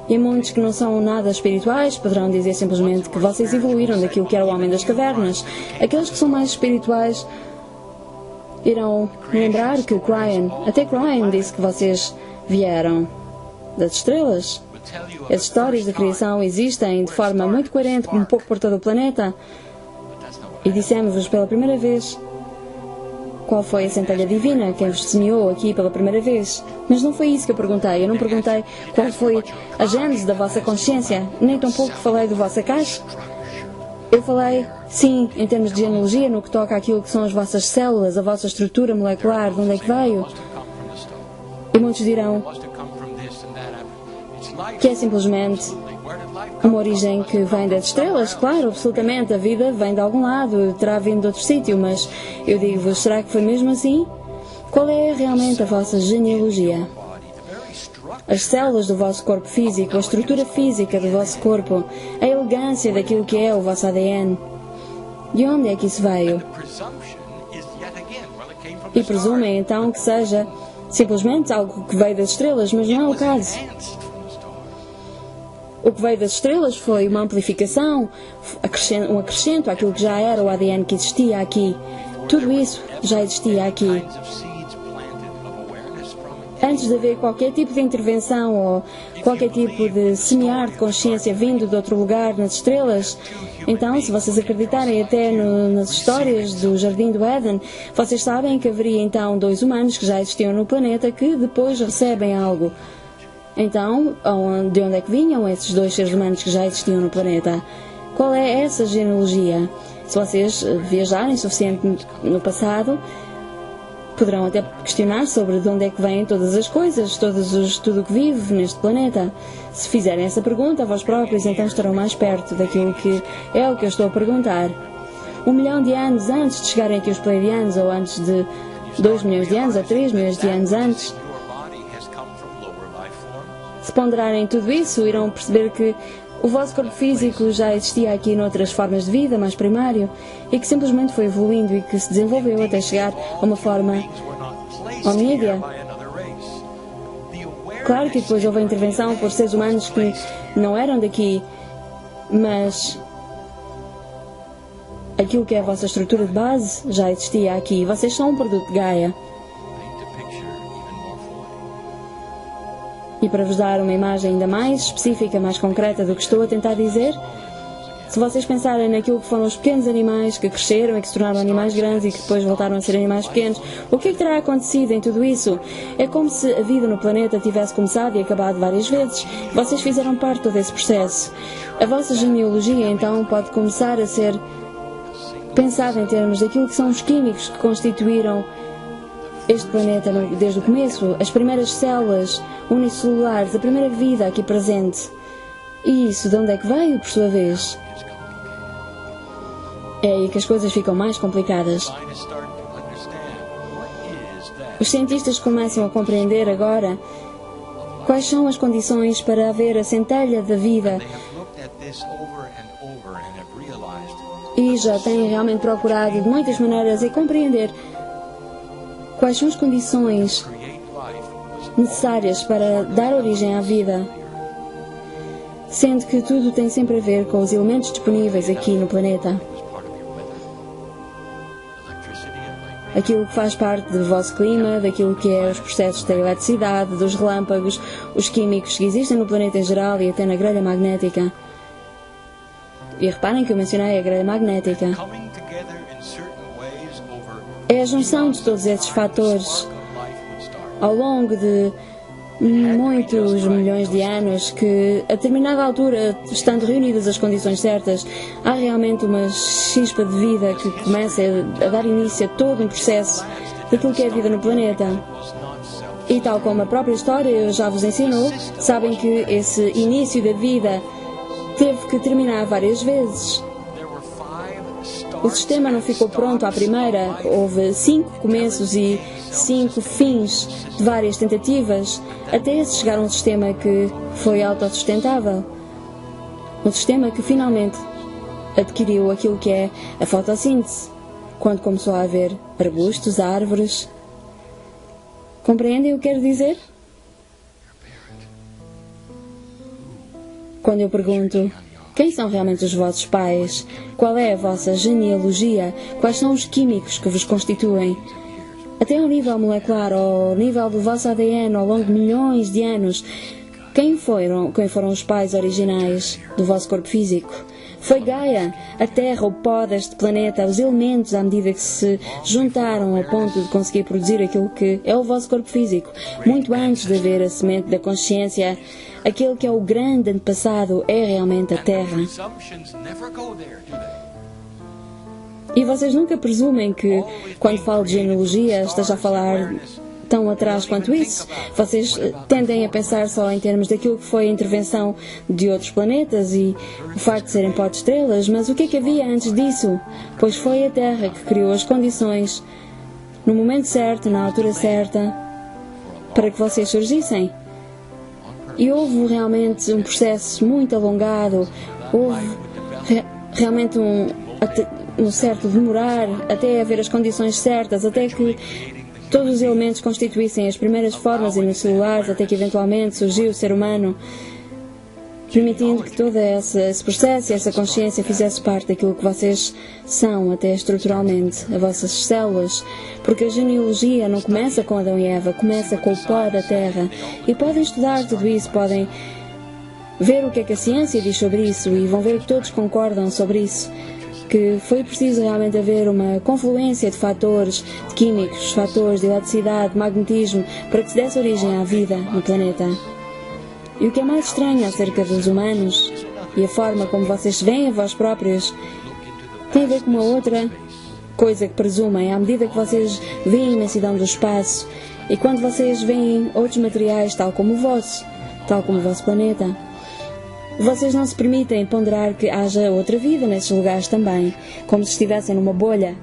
E muitos que não são nada espirituais poderão dizer simplesmente que vocês evoluíram daquilo que era o homem das cavernas. Aqueles que são mais espirituais irão lembrar que até Cryan disse que vocês vieram das estrelas.
will tell you of
As histórias da criação existem de forma muito coerente, um pouco por todo o planeta.
but that's not what
E dissemos-vos pela primeira vez qual foi a centelha divina, quem vos semeou aqui pela primeira vez. Mas não foi isso que eu perguntei. Eu não perguntei qual foi a gênese da vossa consciência, nem tampouco falei da vossa caixa. Eu falei, sim, em termos de genealogia, no que toca àquilo que são as vossas células, a vossa estrutura molecular, de onde é que veio.
must have come from the stone.
E muitos dirão
Must have come from this and that. It's life.
que é simplesmente
Where did life come
uma origem que vem das estrelas. Claro, absolutamente, a vida vem de algum lado, terá vindo de outro sítio, mas eu digo-vos, será que foi mesmo assim? Qual é realmente a vossa genealogia?
body? The very structure.
As células do vosso corpo físico, a estrutura física do vosso corpo, a elegância daquilo que é o vosso ADN. De onde é que isso veio?
Presumption is yet again, well, it came from
E
the
presumem então que seja simplesmente algo que veio das estrelas, mas não é o caso.
enhanced from the stars.
O que veio das estrelas foi uma amplificação, um acrescento àquilo que já era o ADN que existia aqui. Tudo isso já existia aqui.
Kinds of seeds planted of awareness from it.
Antes de haver qualquer tipo de intervenção ou qualquer tipo de semear de consciência vindo de outro lugar nas estrelas, então, se vocês acreditarem até nas histórias do Jardim do Éden, vocês sabem que haveria então 2 humanos que já existiam no planeta que depois recebem algo. Então, de onde é que vinham esses 2 seres humanos que já existiam no planeta? Qual é essa genealogia? Se vocês viajarem suficiente no passado, poderão até questionar sobre de onde é que vêm todas as coisas, tudo o que vive neste planeta. Se fizerem essa pergunta a vós próprios, então estarão mais perto daquilo que é o que eu estou a perguntar. 1 milhão de anos antes de chegarem aqui os Pleiadianos, ou antes de 2 milhões de anos, ou 3 milhões de anos antes,
Your body has come from lower life forms.
se ponderarem tudo isso, irão perceber que o vosso corpo físico já existia aqui noutras formas de vida, mais primário, e que simplesmente foi evoluindo e que se desenvolveu até chegar a uma forma
Beings were not placed
omnídia.
here by another race. The awareness
Claro que depois houve a intervenção por seres humanos que não eram daqui, mas aquilo que é a vossa estrutura de base já existia aqui. Vocês são um produto de Gaia.
paint a picture even more fully.
E para vos dar uma imagem ainda mais específica, mais concreta do que estou a tentar dizer, se vocês pensarem naquilo que foram os pequenos animais que cresceram e que se tornaram animais grandes e que depois voltaram a ser animais pequenos, o que é que terá acontecido em tudo isso? É como se a vida no planeta tivesse começado e acabado várias vezes. Vocês fizeram parte de todo esse processo. A vossa genealogia, então, pode começar a ser pensada em termos daquilo que são os químicos que constituíram este planeta desde o começo, as primeiras células unicelulares, a primeira vida aqui presente. E isso de onde é que veio, por sua vez? É aí que as coisas ficam mais complicadas.
Scientists start to understand what is that.
Os cientistas começam a compreender agora quais são as condições para haver a centelha da vida
They have looked at this over and have realized
e já têm realmente procurado de muitas maneiras e compreender quais são as condições
create life was
necessárias para dar origem à vida, sendo que tudo tem sempre a ver com os elementos disponíveis aqui no planeta.
part of your weather. Electricity and light.
aquilo que faz parte do vosso clima, daquilo que é os processos da eletricidade, dos relâmpagos, os químicos que existem no planeta em geral e até na grelha magnética. E reparem que eu mencionei a grelha magnética. É a junção de todos esses fatores ao longo de muitos milhões de anos que, a determinada altura, estando reunidas as condições certas, há realmente uma chispa de vida que começa a dar início a todo um processo daquilo que é a vida no planeta. E tal como a própria história já vos ensinou, sabem que esse início da vida teve que terminar várias vezes. O sistema não ficou pronto à primeira. Houve 5 começos e 5 fins de várias tentativas até se chegar a um sistema que foi autossustentável. Um sistema que finalmente adquiriu aquilo que é a fotossíntese, quando começou a haver arbustos, árvores. Compreendem o que quero dizer? Quando eu pergunto: quem são realmente os vossos pais? Qual é a vossa genealogia? Quais são os químicos que vos constituem? Até ao nível molecular, ao nível do vosso ADN, ao longo de milhões de anos, quem foram os pais originais do vosso corpo físico? Foi Gaia, a Terra, o pó deste planeta, os elementos à medida que se juntaram a ponto de conseguir produzir aquilo que é o vosso corpo físico. Muito antes de haver a semente da consciência, aquele que é o grande antepassado é realmente a Terra. E vocês nunca presumem que, quando falo de genealogia, esteja a falar tão atrás quanto isso. Vocês tendem a pensar só em termos daquilo que foi a intervenção de outros planetas e o facto de serem pó de estrelas, mas o que é que havia antes disso? Pois foi a Terra que criou as condições, no momento certo, na altura certa, para que vocês surgissem. E houve realmente um processo muito alongado, houve realmente um certo demorar até haver as condições certas, até que todos os elementos constituíssem as primeiras formas unicelulares, até que eventualmente surgiu o ser humano, permitindo que todo esse processo e essa consciência fizesse parte daquilo que vocês são, até estruturalmente, as vossas células, porque a genealogia não começa com Adão e Eva, começa com o pó da Terra. E podem estudar tudo isso, podem ver o que é que a ciência diz sobre isso e vão ver que todos concordam sobre isso, que foi preciso realmente haver uma confluência de fatores, de químicos, fatores de eletricidade, de magnetismo, para que se desse origem à vida no planeta. E o que é mais estranho acerca dos humanos e a forma como vocês se veem a vós próprios tem a ver com uma outra coisa que presumem, à medida que vocês veem a imensidão do espaço e quando vocês veem outros materiais tal como o vosso planeta. Vocês não se permitem ponderar que haja outra vida nesses lugares também, como se estivessem numa bolha.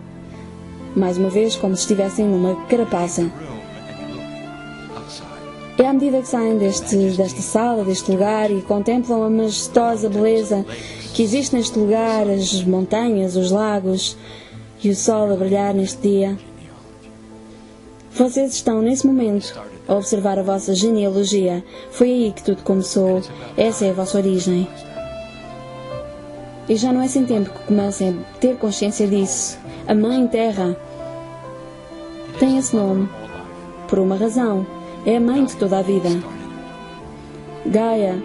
Mais uma vez, como se estivessem numa carapaça. É à medida que saem desta sala, deste lugar, e contemplam a majestosa beleza que existe neste lugar, as montanhas, os lagos e o sol a brilhar neste dia. Vocês estão, nesse momento, a observar a vossa genealogia. Foi aí que tudo começou. Essa é a vossa origem. E já não é sem tempo que comecem a ter consciência disso. A Mãe Terra tem esse nome por uma razão. É a mãe de toda a vida. Gaia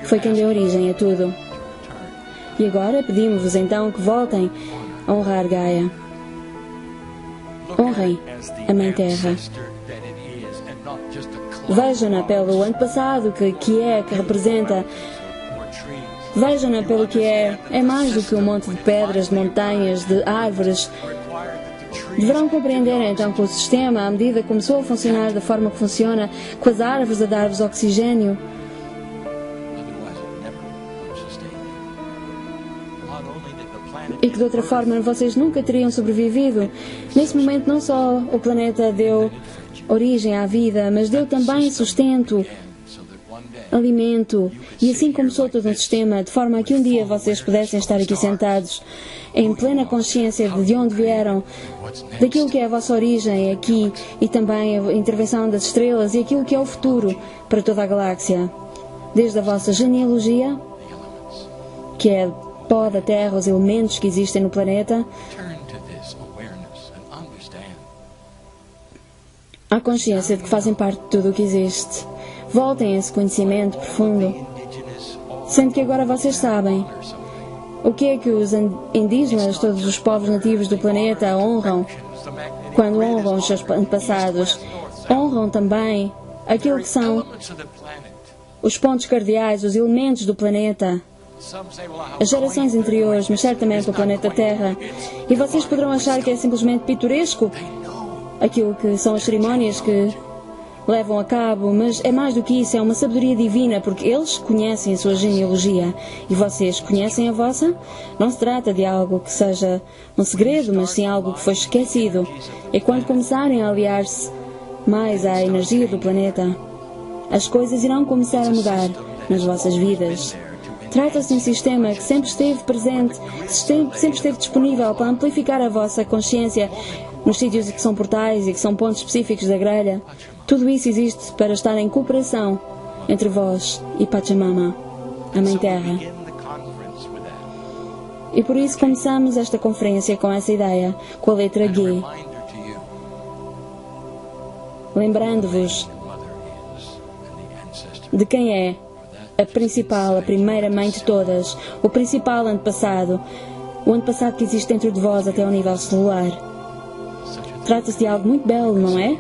foi quem deu origem a tudo. E agora pedimos-vos então que voltem a honrar Gaia. Honrem a Mãe Terra. Vejam-na pelo antepassado que representa. Vejam-na pelo que é. É mais do que um monte de pedras, de montanhas, de árvores. Deverão compreender então que o sistema, à medida que começou a funcionar da forma que funciona, com as árvores a dar-vos oxigênio, e que de outra forma vocês nunca teriam sobrevivido. Nesse momento não só o planeta deu origem à vida, mas deu também sustento, alimento, e assim começou todo um sistema, de forma a que um dia vocês pudessem estar aqui sentados em plena consciência de onde vieram, daquilo que é a vossa origem aqui e também a intervenção das estrelas e aquilo que é o futuro para toda a galáxia. Desde a vossa genealogia, que é pó da Terra, os elementos que existem no planeta, à consciência de que fazem parte de tudo o que existe. Voltem a esse conhecimento profundo, sendo que agora vocês sabem o que é que os indígenas, todos os povos nativos do planeta, honram. Quando honram os seus antepassados, honram também aquilo que são os pontos cardeais, os elementos do planeta, as gerações anteriores, mas certamente o planeta Terra. E vocês poderão achar que é simplesmente pitoresco aquilo que são as cerimónias que levam a cabo, mas é mais do que isso, é uma sabedoria divina, porque eles conhecem a sua genealogia e vocês conhecem a vossa. Não se trata de algo que seja um segredo, mas sim algo que foi esquecido. E quando começarem a aliar-se mais à energia do planeta, as coisas irão começar a mudar nas vossas vidas. Trata-se de um sistema que sempre esteve presente, sempre esteve disponível para amplificar a vossa consciência nos sítios que são portais e que são pontos específicos da grelha. Tudo isso existe para estar em cooperação entre vós e Pachamama, a Mãe Terra. E por isso começamos esta conferência com essa ideia, com a letra G, lembrando-vos de quem é a principal, a primeira mãe de todas, o principal antepassado, o antepassado que existe dentro de vós até ao nível celular. Trata-se de algo muito belo, não é?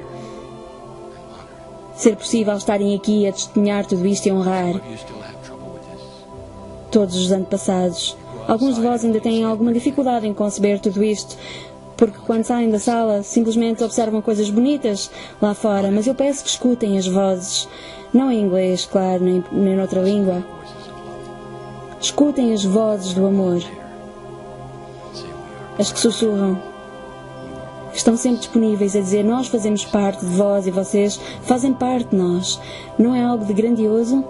Ser possível estarem aqui a testemunhar tudo isto e honrar todos os antepassados. Alguns de vós ainda têm alguma dificuldade em conceber tudo isto, porque quando saem da sala simplesmente observam coisas bonitas lá fora, mas eu peço que escutem as vozes, não em inglês, claro, nem noutra língua. Escutem as vozes do amor, as que sussurram. Estão sempre disponíveis a dizer: nós fazemos parte de vós e vocês fazem parte de nós. Não é algo de grandioso?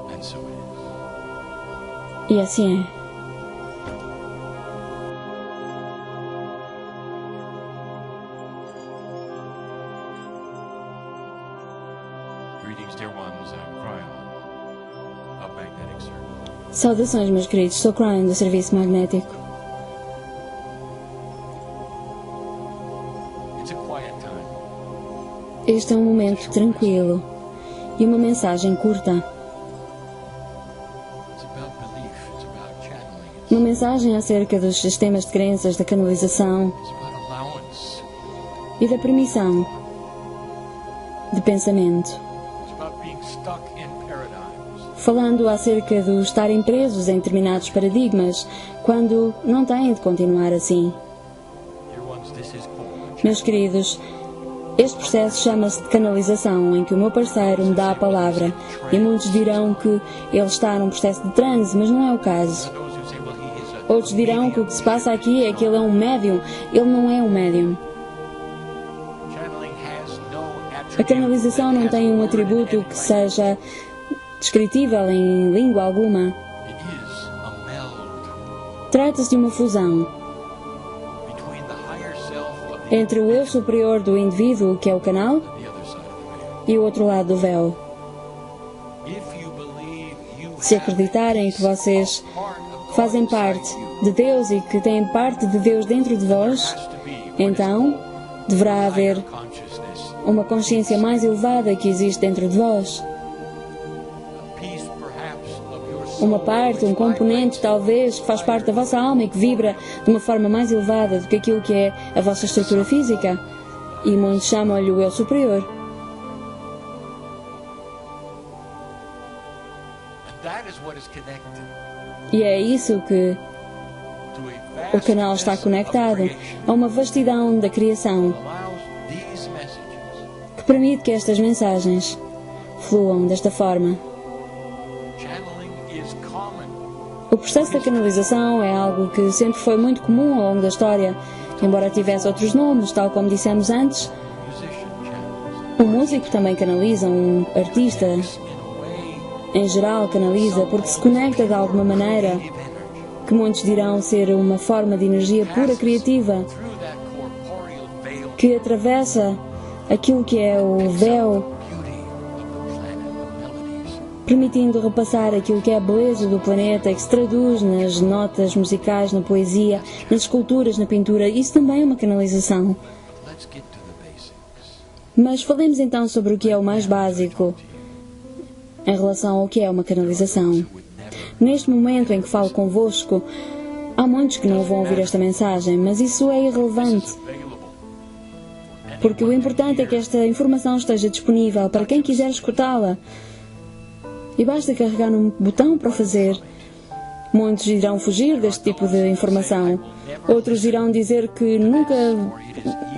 E assim é. Saudações, meus queridos. Sou Cryon, do Serviço Magnético. Este é um momento tranquilo e uma mensagem curta. Uma mensagem acerca dos sistemas de crenças, da canalização e da permissão de pensamento. Falando acerca de estarem presos em determinados paradigmas, quando não têm de continuar assim. Meus queridos, este processo chama-se de canalização, em que o meu parceiro me dá a palavra, e muitos dirão que ele está num processo de transe, mas não é o caso. Outros dirão que o que se passa aqui é que ele é um médium. Ele não é um médium. A canalização não tem um atributo que seja descritível em língua alguma. Trata-se de uma fusão entre o eu superior do indivíduo, que é o canal, e o outro lado do véu. Se acreditarem que vocês fazem parte de Deus e que têm parte de Deus dentro de vós, então deverá haver uma consciência mais elevada que existe dentro de vós. Uma parte, um componente talvez que faz parte da vossa alma e que vibra de uma forma mais elevada do que aquilo que é a vossa estrutura física, e muitos chamam-lhe o eu superior. E é isso que o canal está conectado a uma vastidão da criação que permite que estas mensagens fluam desta forma. O processo da canalização é algo que sempre foi muito comum ao longo da história, embora tivesse outros nomes, tal como dissemos antes. Um músico também canaliza, um artista em geral canaliza, porque se conecta de alguma maneira, que muitos dirão ser uma forma de energia pura criativa, que atravessa aquilo que é o véu, permitindo repassar aquilo que é a beleza do planeta, que se traduz nas notas musicais, na poesia, nas esculturas, na pintura. Isso também é uma canalização. Mas falemos então sobre o que é o mais básico em relação ao que é uma canalização. Neste momento em que falo convosco, há muitos que não vão ouvir esta mensagem, mas isso é irrelevante. Porque o importante é que esta informação esteja disponível para quem quiser escutá-la. E basta carregar num botão para o fazer. Muitos irão fugir deste tipo de informação. Outros irão dizer que nunca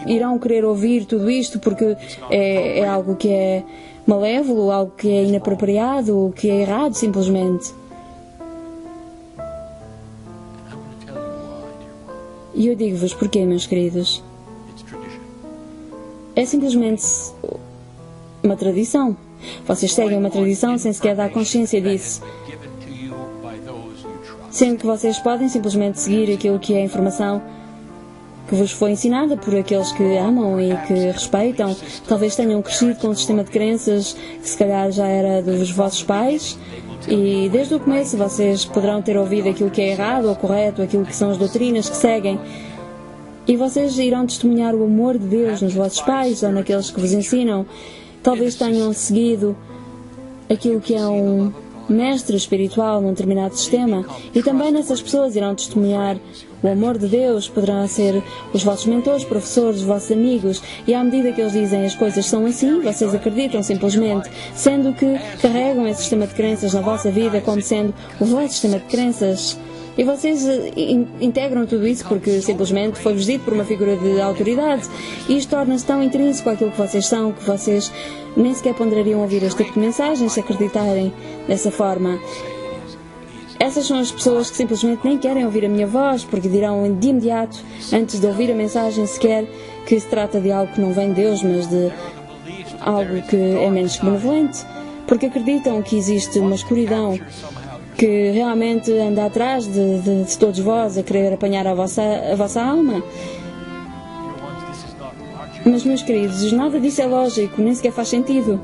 irão querer ouvir tudo isto porque é algo que é malévolo, algo que é inapropriado, que é errado simplesmente. E eu digo-vos porquê, meus queridos. É simplesmente uma tradição. Vocês seguem uma tradição sem sequer dar consciência disso. Sendo que vocês podem simplesmente seguir aquilo que é a informação que vos foi ensinada por aqueles que amam e que respeitam. Talvez tenham crescido com um sistema de crenças que se calhar já era dos vossos pais. E desde o começo vocês poderão ter ouvido aquilo que é errado ou correto, aquilo que são as doutrinas que seguem. E vocês irão testemunhar o amor de Deus nos vossos pais ou naqueles que vos ensinam. Talvez tenham seguido aquilo que é um mestre espiritual num determinado sistema. E também nessas pessoas irão testemunhar o amor de Deus. Poderão ser os vossos mentores, professores, os vossos amigos. E à medida que eles dizem as coisas são assim, vocês acreditam simplesmente, sendo que carregam esse sistema de crenças na vossa vida como sendo o vosso sistema de crenças. E vocês integram tudo isso porque simplesmente foi-vos dito por uma figura de autoridade. E isto torna-se tão intrínseco àquilo que vocês são que vocês nem sequer ponderariam ouvir este tipo de mensagens se acreditarem dessa forma. Essas são as pessoas que simplesmente nem querem ouvir a minha voz porque dirão de imediato, antes de ouvir a mensagem sequer, que se trata de algo que não vem de Deus, mas de algo que é menos que benevolente. Porque acreditam que existe uma escuridão que realmente anda atrás de todos vós a querer apanhar a vossa alma. Mas, meus queridos, nada disso é lógico, nem sequer faz sentido.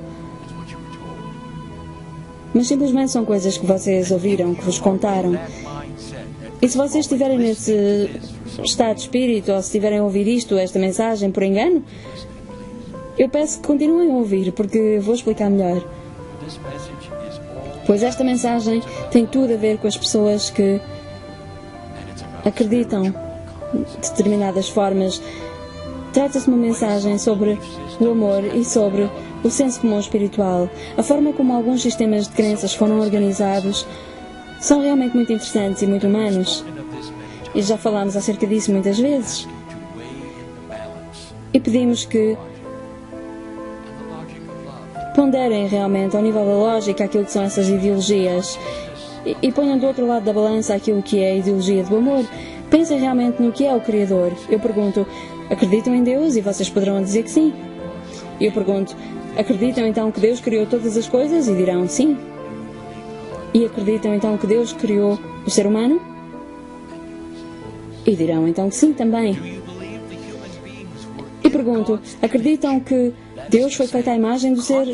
Mas simplesmente são coisas que vocês ouviram, que vos contaram. E se vocês estiverem nesse estado de espírito, ou se estiverem a ouvir esta mensagem por engano, eu peço que continuem a ouvir, porque vou explicar melhor. Pois esta mensagem tem tudo a ver com as pessoas que acreditam de determinadas formas. Trata-se de uma mensagem sobre o amor e sobre o senso comum espiritual. A forma como alguns sistemas de crenças foram organizados são realmente muito interessantes e muito humanos. E já falámos acerca disso muitas vezes. E pedimos que ponderem realmente ao nível da lógica aquilo que são essas ideologias e ponham do outro lado da balança aquilo que é a ideologia do amor. Pensem realmente no que é o Criador. Eu pergunto, acreditam em Deus? E vocês poderão dizer que sim. Eu pergunto, acreditam então que Deus criou todas as coisas? E dirão sim. E acreditam então que Deus criou o ser humano? E dirão então que sim também. E pergunto, acreditam que Deus foi feito à imagem do ser...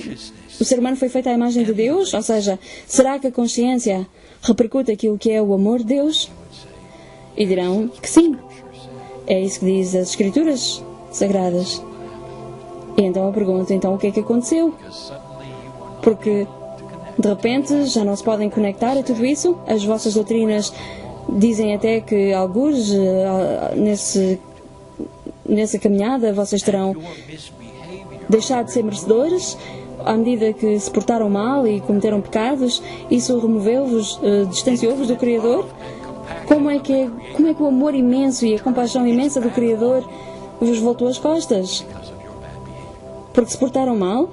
O ser humano foi feito à imagem de Deus? Ou seja, será que a consciência repercute aquilo que é o amor de Deus? E dirão que sim. É isso que diz as Escrituras Sagradas. E então eu pergunto, então o que é que aconteceu? Porque, de repente, já não se podem conectar a tudo isso? As vossas doutrinas dizem até que, alguns, nessa caminhada, vocês terão deixado de ser merecedores. À medida que se portaram mal e cometeram pecados, isso removeu-vos, distanciou-vos do Criador? Como é que o amor imenso e a compaixão imensa do Criador vos voltou às costas? Porque se portaram mal?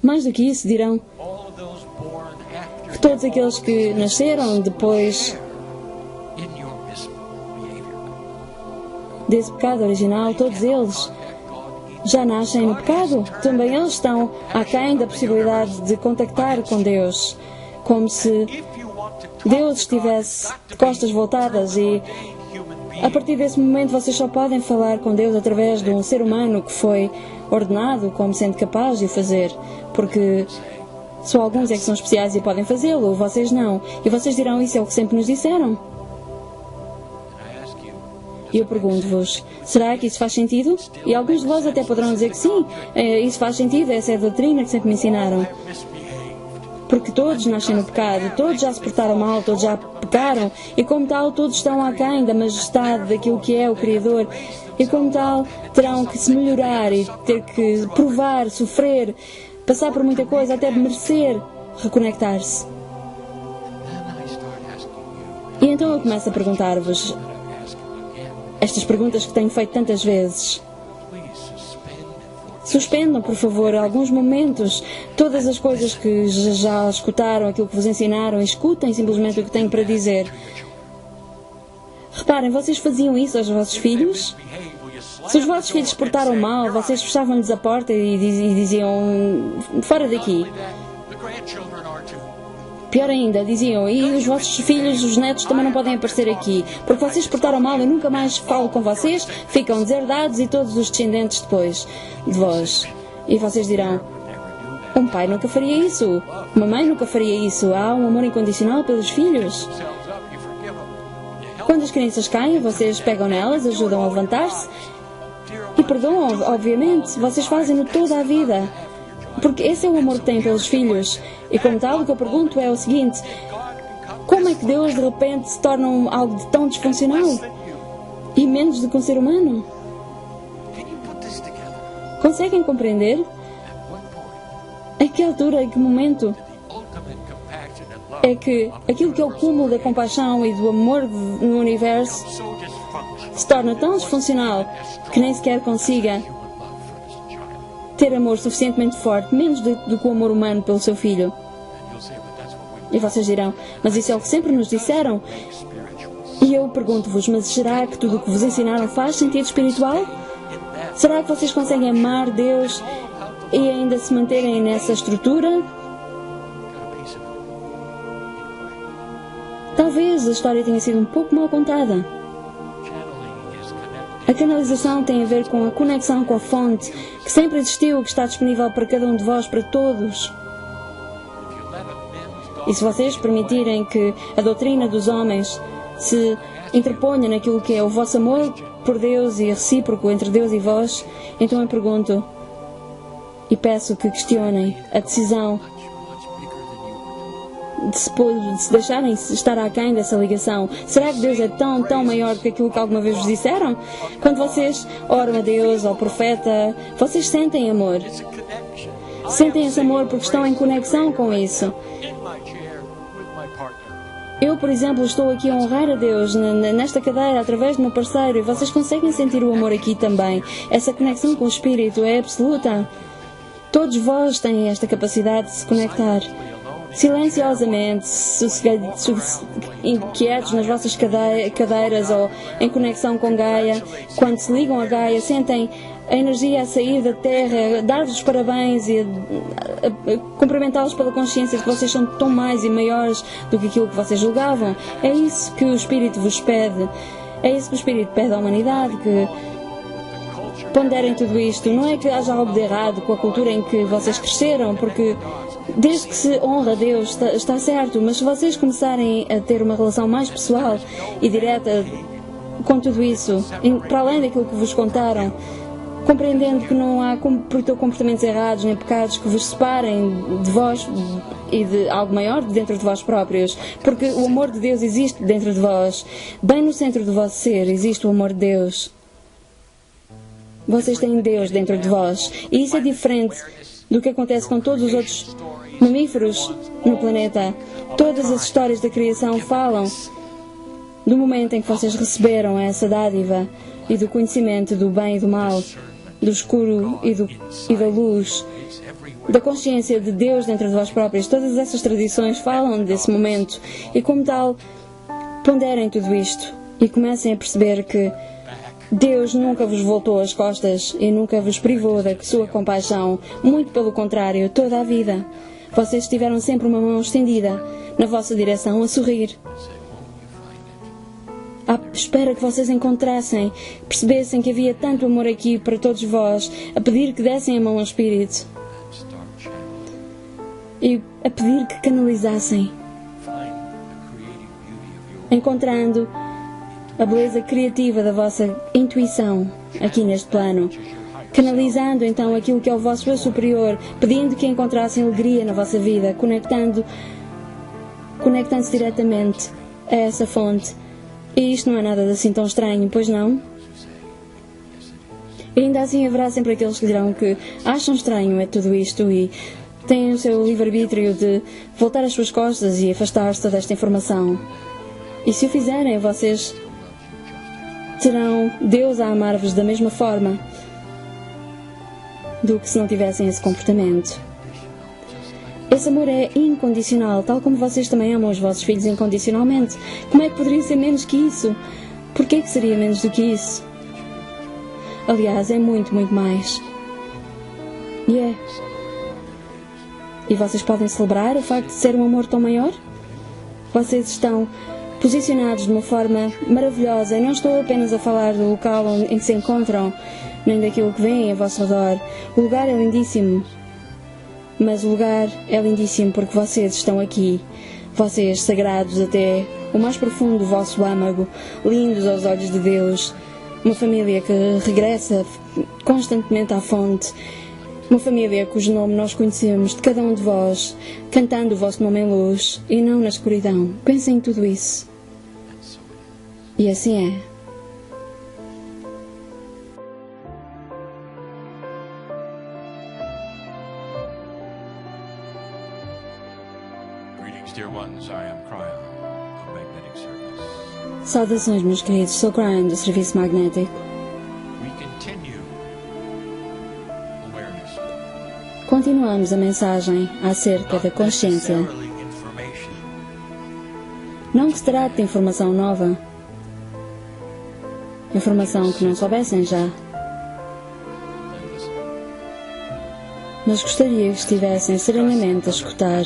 Mais do que isso, dirão que todos aqueles que nasceram depois desse pecado original, todos eles já nascem no pecado. Também eles estão aquém da possibilidade de contactar com Deus, como se Deus estivesse de costas voltadas, e a partir desse momento vocês só podem falar com Deus através de um ser humano que foi ordenado como sendo capaz de o fazer, porque só alguns é que são especiais e podem fazê-lo, vocês não. E vocês dirão, isso é o que sempre nos disseram. E eu pergunto-vos, será que isso faz sentido? E alguns de vós até poderão dizer que sim, isso faz sentido, essa é a doutrina que sempre me ensinaram. Porque todos nascem no pecado, todos já se portaram mal, todos já pecaram, e como tal, todos estão aquém da majestade daquilo que é o Criador, e como tal, terão que se melhorar e ter que provar, sofrer, passar por muita coisa, até merecer reconectar-se. E então eu começo a perguntar-vos estas perguntas que tenho feito tantas vezes. Suspendam, por favor, alguns momentos, todas as coisas que já escutaram, aquilo que vos ensinaram, e escutem simplesmente o que tenho para dizer. Reparem, vocês faziam isso aos vossos filhos? Se os vossos filhos se portaram mal, vocês fechavam-lhes a porta e diziam, fora daqui. Pior ainda, diziam, e os vossos filhos, os netos também não podem aparecer aqui, porque vocês se portaram mal, eu nunca mais falo com vocês, ficam deserdados e todos os descendentes depois de vós. E vocês dirão, um pai nunca faria isso, uma mãe nunca faria isso, há um amor incondicional pelos filhos. Quando as crianças caem, vocês pegam nelas, ajudam a levantar-se e perdoam, obviamente, vocês fazem-no toda a vida. Porque esse é o amor que têm pelos filhos. E como tal, o que eu pergunto é o seguinte, como é que Deus de repente se torna algo de tão disfuncional? E menos do que um ser humano? Conseguem compreender? A que altura, em que momento é que aquilo que é o cúmulo da compaixão e do amor no universo se torna tão disfuncional que nem sequer consiga ter amor suficientemente forte, menos do que o amor humano pelo seu filho? E vocês dirão, mas isso é o que sempre nos disseram. E eu pergunto-vos, mas será que tudo o que vos ensinaram faz sentido espiritual? Será que vocês conseguem amar Deus e ainda se manterem nessa estrutura? Talvez a história tenha sido um pouco mal contada. A canalização tem a ver com a conexão com a fonte, que sempre existiu, que está disponível para cada um de vós, para todos. E se vocês permitirem que a doutrina dos homens se interponha naquilo que é o vosso amor por Deus e recíproco entre Deus e vós, então eu pergunto e peço que questionem a decisão de se deixarem estar aquém dessa ligação. Será que Deus é tão maior do que aquilo que alguma vez vos disseram? Quando vocês oram a Deus, ao profeta, vocês sentem amor. Sentem esse amor porque estão em conexão com isso. Eu, por exemplo, estou aqui a honrar a Deus nesta cadeira através do meu parceiro e vocês conseguem sentir o amor aqui também. Essa conexão com o Espírito é absoluta. Todos vós têm esta capacidade de se conectar. Silenciosamente, inquietos nas vossas cadeiras ou em conexão com Gaia, quando se ligam a Gaia, sentem a energia a sair da Terra, dar-vos os parabéns e a cumprimentá-los pela consciência de que vocês são tão mais e maiores do que aquilo que vocês julgavam. É isso que o Espírito vos pede. É isso que o Espírito pede à humanidade, que ponderem tudo isto. Não é que haja algo de errado com a cultura em que vocês cresceram, porque desde que se honra a Deus está certo, mas se vocês começarem a ter uma relação mais pessoal e direta com tudo isso, para além daquilo que vos contaram, compreendendo que não há comportamentos errados nem pecados que vos separem de vós e de algo maior dentro de vós próprios, porque o amor de Deus existe dentro de vós, bem no centro do vosso ser existe o amor de Deus. Vocês têm Deus dentro de vós e isso é diferente do que acontece com todos os outros mamíferos no planeta. Todas as histórias da criação falam do momento em que vocês receberam essa dádiva e do conhecimento do bem e do mal, do escuro e da luz, da consciência de Deus dentro de vós próprios. Todas essas tradições falam desse momento e, como tal, ponderem tudo isto e comecem a perceber que Deus nunca vos voltou as costas e nunca vos privou da sua compaixão. Muito pelo contrário, toda a vida. Vocês tiveram sempre uma mão estendida na vossa direção a sorrir. À espera que vocês encontrassem, percebessem que havia tanto amor aqui para todos vós, a pedir que dessem a mão ao Espírito e a pedir que canalizassem, encontrando a beleza criativa da vossa intuição aqui neste plano, canalizando então aquilo que é o vosso eu superior, pedindo que encontrassem alegria na vossa vida, conectando-se diretamente a essa fonte. E isto não é nada assim tão estranho, pois não? E ainda assim haverá sempre aqueles que dirão que acham estranho é tudo isto e têm o seu livre-arbítrio de voltar as suas costas e afastar-se desta informação. E se o fizerem, vocês terão Deus a amar-vos da mesma forma do que se não tivessem esse comportamento. Esse amor é incondicional, tal como vocês também amam os vossos filhos incondicionalmente. Como é que poderia ser menos que isso? Porquê que seria menos do que isso? Aliás, é muito, muito mais. E é. E vocês podem celebrar o facto de ser um amor tão maior? Vocês estão posicionados de uma forma maravilhosa. Eu não estou apenas a falar do local em que se encontram, nem daquilo que vem a vosso redor. O lugar é lindíssimo. Mas o lugar é lindíssimo porque vocês estão aqui. Vocês sagrados até o mais profundo do vosso âmago, lindos aos olhos de Deus. Uma família que regressa constantemente à fonte. Uma família cujo nome nós conhecemos de cada um de vós, cantando o vosso nome em luz e não na escuridão. Pensem em tudo isso. E assim é.
Greetings, dear ones. I am Cryon of Magnetic Service.
Saudações, meus queridos. Sou Cryon do Serviço Magnético.
We continue awareness.
Continuamos a mensagem acerca da consciência.
Necessarily information.
Não que se trate de informação nova. Informação que não soubessem já. Mas gostaria que estivessem serenamente a escutar,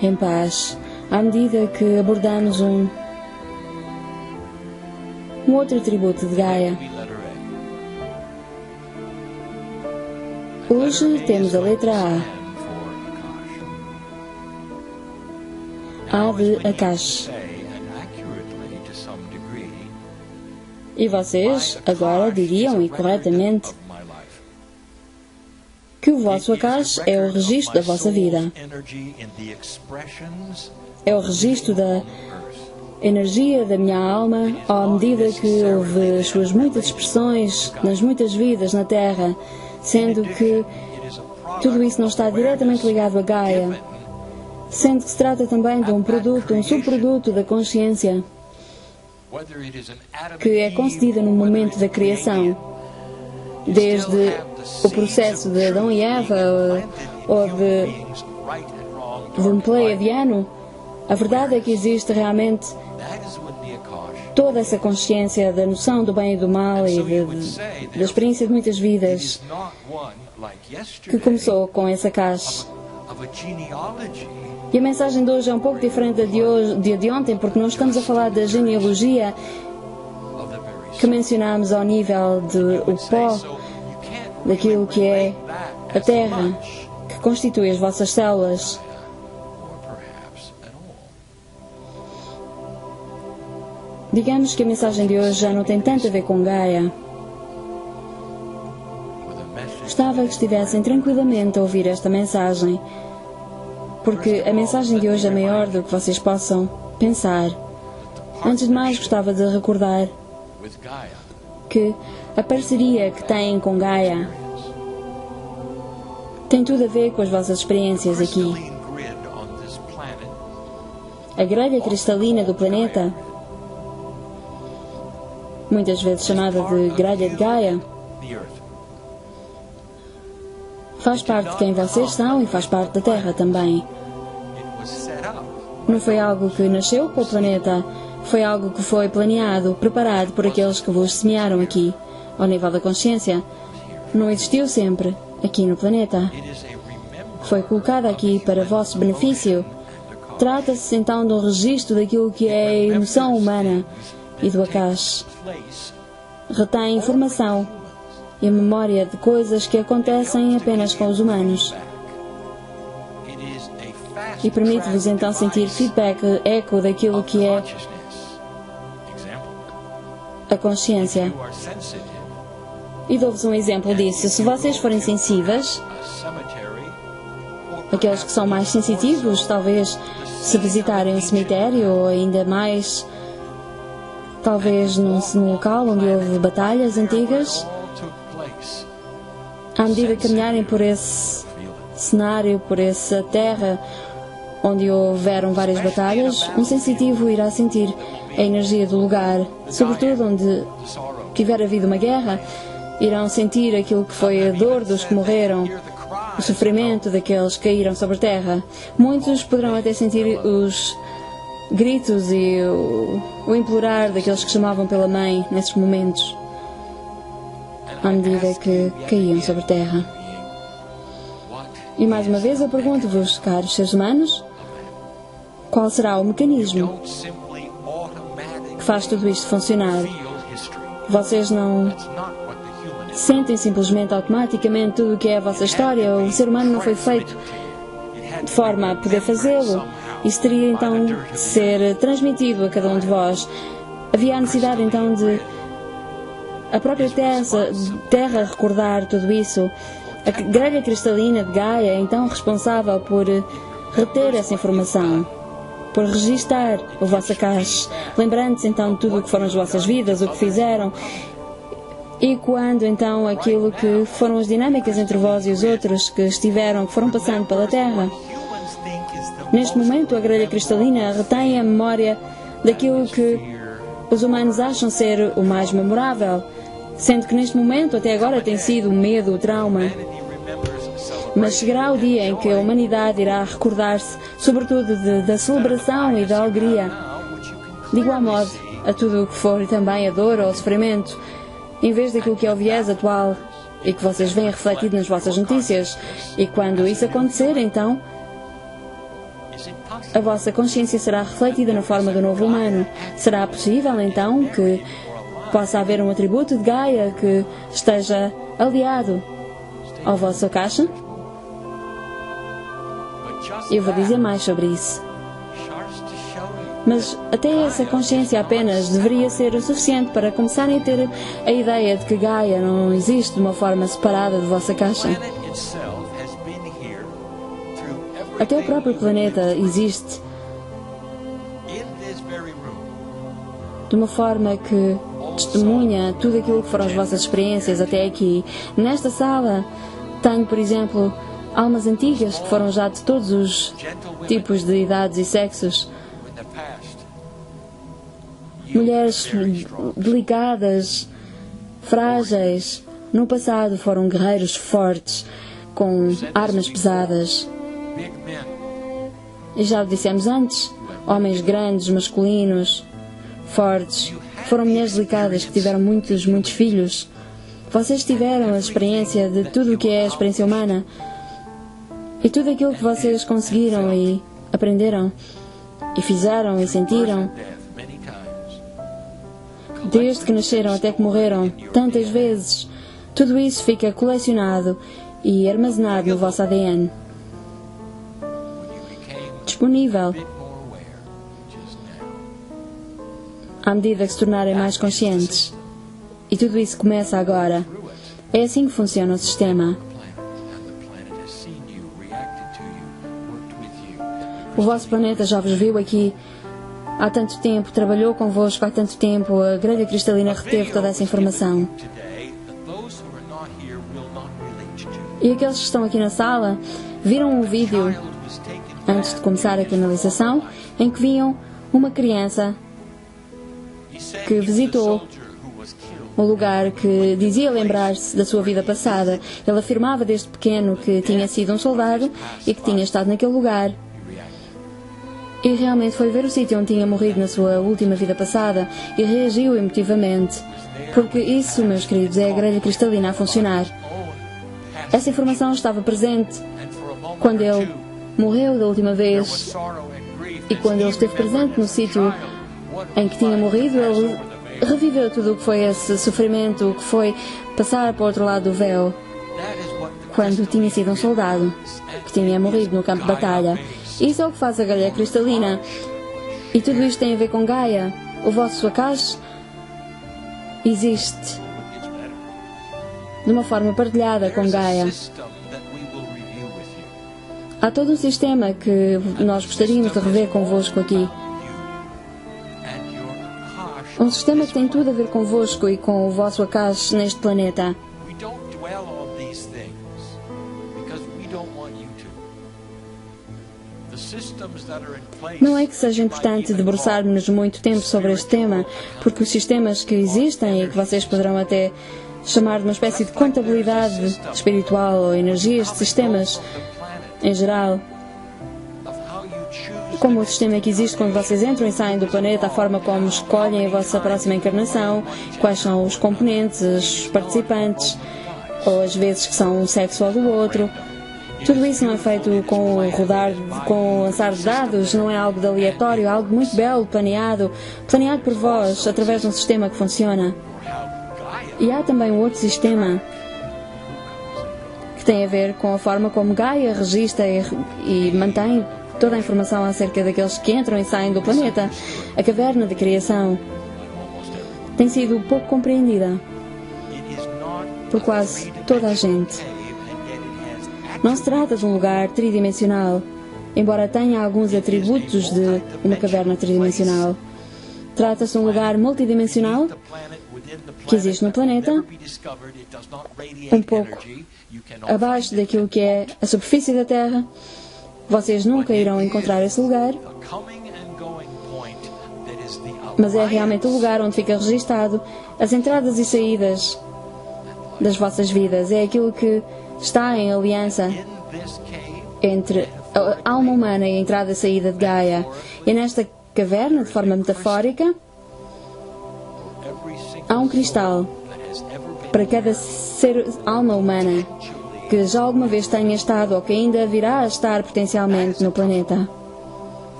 em paz, à medida que abordamos um outro atributo de Gaia.
Be letter A.
Hoje temos a letra
And for
A,
Akash.
A de Akash.
Say, and accurately to some degree,
E vocês agora diriam, e corretamente,
of my life.
que o vosso Akash é o registro da vossa vida. É o registro da energia da minha alma à medida que houve as suas muitas expressões nas muitas vidas na Terra, sendo que tudo isso não está diretamente ligado a Gaia, sendo que se trata também de um produto, um subproduto da consciência, que é concedida no momento da criação, desde o processo de Adão e Eva ou de um pleiadiano. A verdade é que existe realmente toda essa consciência da noção do bem e do mal e da experiência de muitas vidas que começou com esse Akash. E a mensagem de hoje é um pouco diferente da de ontem, porque não estamos a falar da genealogia que mencionámos ao nível do pó, daquilo que é a terra, que constitui as vossas células. Digamos que a mensagem de hoje já não tem tanto a ver com Gaia. Gostava que estivessem tranquilamente a ouvir esta mensagem, porque a mensagem de hoje é maior do que vocês possam pensar. Antes de mais, gostava de recordar que a parceria que têm com Gaia tem tudo a ver com as vossas experiências aqui. A grelha cristalina do planeta, muitas vezes chamada de grelha de Gaia, faz parte de quem vocês são e faz parte da Terra também. Não foi algo que nasceu com o planeta, foi algo que foi planeado, preparado por aqueles que vos semearam aqui, ao nível da consciência. Não existiu sempre aqui no planeta. Foi colocado aqui para vosso benefício. Trata-se então de um registro daquilo que é a emoção humana e do Akash. Retém informação e a memória de coisas que acontecem apenas com os humanos. E permite-vos então sentir feedback, eco daquilo que é a consciência.
You are sensitive.
E dou-vos um exemplo disso. Se vocês forem sensíveis,
A cemetery, or
aqueles que são mais sensitivos, talvez se visitarem um cemitério ou ainda mais, talvez num local onde houve batalhas antigas,
all took place.
à medida que caminharem por esse cenário, por essa terra onde houveram várias batalhas, um sensitivo irá sentir a energia do lugar, sobretudo onde
The sorrow.
tiver havido uma guerra, irão sentir aquilo que foi a dor dos que morreram,
Hear the cry.
o sofrimento daqueles que caíram sobre a terra. Muitos poderão até sentir os gritos e o implorar daqueles que chamavam pela mãe nesses momentos, à medida que caíam sobre a terra.
What
E mais uma vez eu pergunto-vos, caros seres humanos, qual será o mecanismo
don't simply automatically
que faz tudo isto funcionar?
feel history.
Vocês não
That's not what the human is.
sentem simplesmente automaticamente tudo o que é a vossa história. O ser humano não foi feito de forma a poder fazê-lo. Isso teria então de ser transmitido a cada um de vós. Havia a necessidade então de a própria terra recordar tudo isso. A grelha cristalina de Gaia é então responsável por reter essa informação, por registar o vosso cache, lembrando-se então de tudo o que foram as vossas vidas, o que fizeram, e ecoando então aquilo que foram as dinâmicas entre vós e os outros que foram passando pela Terra.
Humans think is the
Neste momento, a grelha cristalina retém a memória daquilo que os humanos acham ser o mais memorável, sendo que neste momento, até agora, tem sido o medo, o trauma.
humanity remembers celebration.
Mas chegará o dia em que a humanidade irá recordar-se, sobretudo, da celebração e da alegria,
Now, which you can
de igual
clearly
modo
see
a tudo o que for também a dor ou o sofrimento, em vez daquilo que é o viés atual e que vocês veem refletido nas vossas notícias. E quando isso acontecer, então,
is it possible?
a vossa consciência será refletida na forma do novo humano. Será possível, então, que possa haver um atributo de Gaia que esteja aliado ao vosso caixa?
But just
Eu vou dizer
that
mais sobre isso.
starts to show you
Mas até essa consciência apenas deveria ser o suficiente para começarem a ter a ideia de que Gaia não existe de uma forma separada de vossa caixa.
the planet itself has been here through
Até o
everything
próprio planeta existe
in this very room.
de uma forma que testemunha tudo aquilo que foram as vossas experiências até aqui. Nesta sala tenho, por exemplo, almas antigas que foram já de todos os
Gentle women
tipos de idades e sexos.
in the past.
Mulheres delicadas, frágeis. No passado foram guerreiros fortes, com armas pesadas.
Big men.
E já o dissemos antes, homens grandes, masculinos, fortes. Foram mulheres delicadas que tiveram muitos filhos. Vocês tiveram a experiência de tudo o que é a experiência humana. E tudo aquilo que vocês conseguiram e aprenderam, e fizeram e sentiram,
Death many times.
desde que nasceram até que morreram, tantas vezes, tudo isso fica colecionado e armazenado no vosso ADN,
When you became
disponível
a bit more aware just now.
à medida que se tornarem mais conscientes. E tudo isso começa agora.
Through it,
É assim que funciona o sistema.
the planet, and the planet has seen you, reacted to you, worked with you.
O vosso planeta já vos viu aqui há tanto tempo, trabalhou convosco há tanto tempo, a grelha cristalina reteve toda essa informação.
Today, that those who are not here will not relate to.
E aqueles que estão aqui na sala viram um vídeo
Child was taken
antes de
back.
começar a canalização em que viam uma criança
He said
que
he was a
visitou
soldier who was killed.
um lugar que dizia lembrar-se da sua vida passada. Ele afirmava desde pequeno que tinha sido um soldado e que tinha estado naquele lugar.
He reacted.
E realmente foi ver o sítio onde tinha morrido na sua última vida passada e reagiu emotivamente. Porque isso, meus queridos, é a grelha cristalina a funcionar. Essa informação estava presente
And for a moment
quando
or
ele
two,
morreu da última
there was
vez
sorrow and grief
e
as
quando
he
ele esteve
remembered
presente no
as a
sítio
child what it
em
was
que tinha
like to
morrido,
pass
ele
over the veil.
reviveu tudo o que foi esse sofrimento, o que foi passar para o outro lado do véu,
That is what the
quando
crystal
tinha sido um soldado
is,
que tinha morrido no campo de batalha. Isso é o que faz a grelha cristalina. E tudo isto tem a ver com Gaia. O vosso Akash existe
It's better.
de uma forma partilhada com
There's a
Gaia.
system that we will review with you.
Há todo um sistema que nós gostaríamos de rever convosco aqui.
And your Akash
Um sistema que tem tudo a ver convosco e com o vosso Akash neste planeta.
We don't dwell on these things because we don't want you to. The systems that are in place.
Não é que seja importante debruçarmos-nos muito tempo sobre este tema, porque os sistemas que existem e que vocês poderão até chamar de uma espécie de contabilidade espiritual ou energias de sistemas em geral, como o sistema que existe quando vocês entram e saem do planeta, a forma como escolhem a vossa próxima encarnação, quais são os componentes, os participantes, ou as vezes que são um sexo ou do outro. Tudo isso não é feito com o rodar, com o lançar de dados, não é algo de aleatório, é algo muito belo, planeado por vós, através de um sistema que funciona. E há também um outro sistema que tem a ver com a forma como Gaia registra e mantém toda a informação acerca daqueles que entram e saem do planeta. A caverna de criação tem sido pouco compreendida por quase toda a gente. Não se trata de um lugar tridimensional, embora tenha alguns atributos de uma caverna tridimensional. Trata-se de um lugar multidimensional que existe no planeta, um pouco abaixo daquilo que é a superfície da Terra. Vocês nunca irão encontrar esse lugar, mas é realmente o lugar onde fica registado as entradas e saídas das vossas vidas. É aquilo que está em aliança entre a alma humana e a entrada e saída de Gaia. E nesta caverna, de forma metafórica, há um cristal para cada alma humana que já alguma vez tenha estado ou que ainda virá a estar potencialmente no planeta.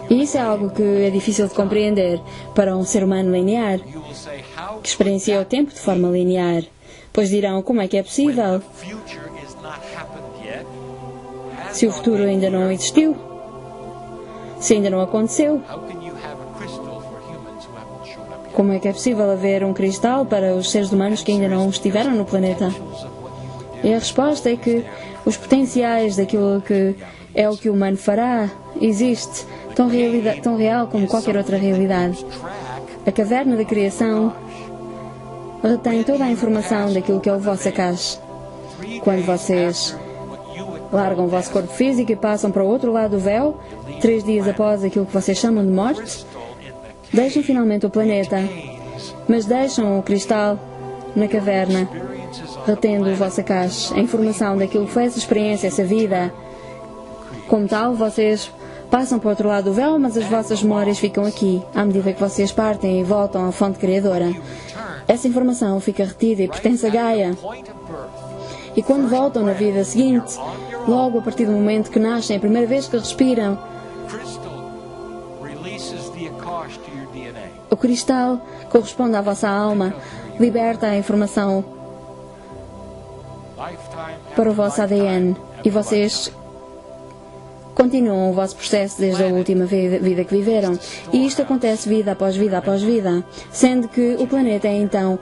E isso é algo que é difícil de compreender para um ser humano linear, que experiencia o tempo de forma linear. Pois dirão, como é que é possível? Se o futuro ainda não existiu? Se ainda não aconteceu? Como é que é possível haver um cristal para os seres humanos que ainda não estiveram no planeta? E a resposta é que os potenciais daquilo que é o que o humano fará existe, tão real como qualquer outra realidade. A caverna da criação retém toda a informação daquilo que é o vosso Akash. Quando vocês largam o vosso corpo físico e passam para o outro lado do véu, 3 dias após aquilo que vocês chamam de morte, deixam finalmente o planeta, mas deixam o cristal na caverna, retendo o vosso Akash, a informação daquilo que foi essa experiência, essa vida. Como tal, vocês passam para o outro lado do véu, mas as vossas memórias ficam aqui, à medida que vocês partem e voltam à fonte criadora. Essa informação fica retida e pertence a Gaia. E quando voltam na vida seguinte, logo a partir do momento que nascem, a primeira vez que respiram, o cristal corresponde à vossa alma, liberta a informação para o vosso ADN e vocês continuam o vosso processo desde a última vida que viveram. E isto acontece vida após vida após vida, sendo que o planeta é então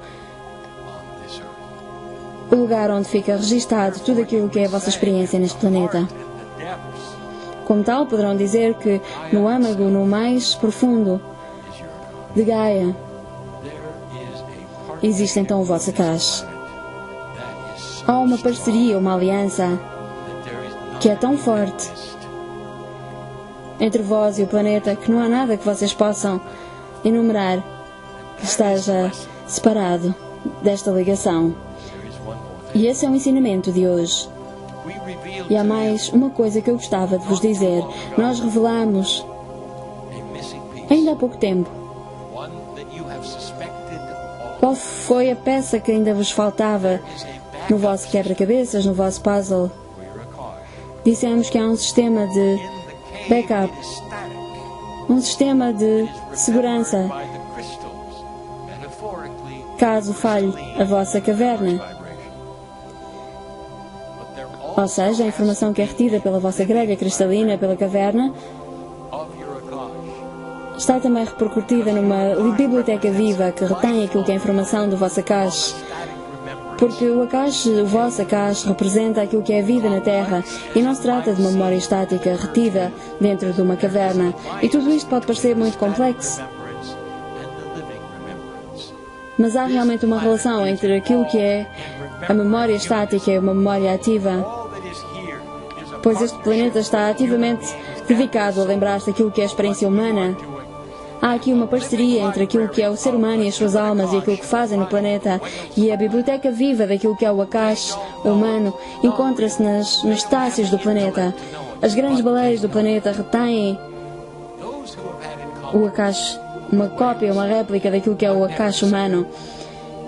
o lugar onde fica registado tudo aquilo que é a vossa experiência neste planeta. Como tal, poderão dizer que no âmago, no mais profundo de Gaia, existe então o vosso Akash. Há uma parceria, uma aliança que é tão forte entre vós e o planeta que não há nada que vocês possam enumerar que esteja separado desta ligação. E esse é o ensinamento de hoje. E há mais uma coisa que eu gostava de vos dizer. Nós revelamos, ainda há pouco tempo, qual foi a peça que ainda vos faltava no vosso quebra-cabeças, no vosso puzzle. Dissemos que há um sistema de backup, um sistema de segurança, caso falhe a vossa caverna. Ou seja, a informação que é retida pela vossa grelha cristalina, pela caverna, está também repercutida numa biblioteca viva que retém aquilo que é a informação do vosso Akash. Porque o vosso Akash, representa aquilo que é a vida na Terra e não se trata de uma memória estática retida dentro de uma caverna. E tudo isto pode parecer muito complexo. Mas há realmente uma relação entre aquilo que é a memória estática e uma memória ativa, pois este planeta está ativamente dedicado a lembrar-se daquilo que é a experiência humana. Há aqui uma parceria entre aquilo que é o ser humano e as suas almas e aquilo que fazem no planeta, e a biblioteca viva daquilo que é o Akash humano encontra-se nos estácios do planeta. As grandes baleias do planeta retêm o Akash, uma cópia, uma réplica daquilo que é o Akash humano.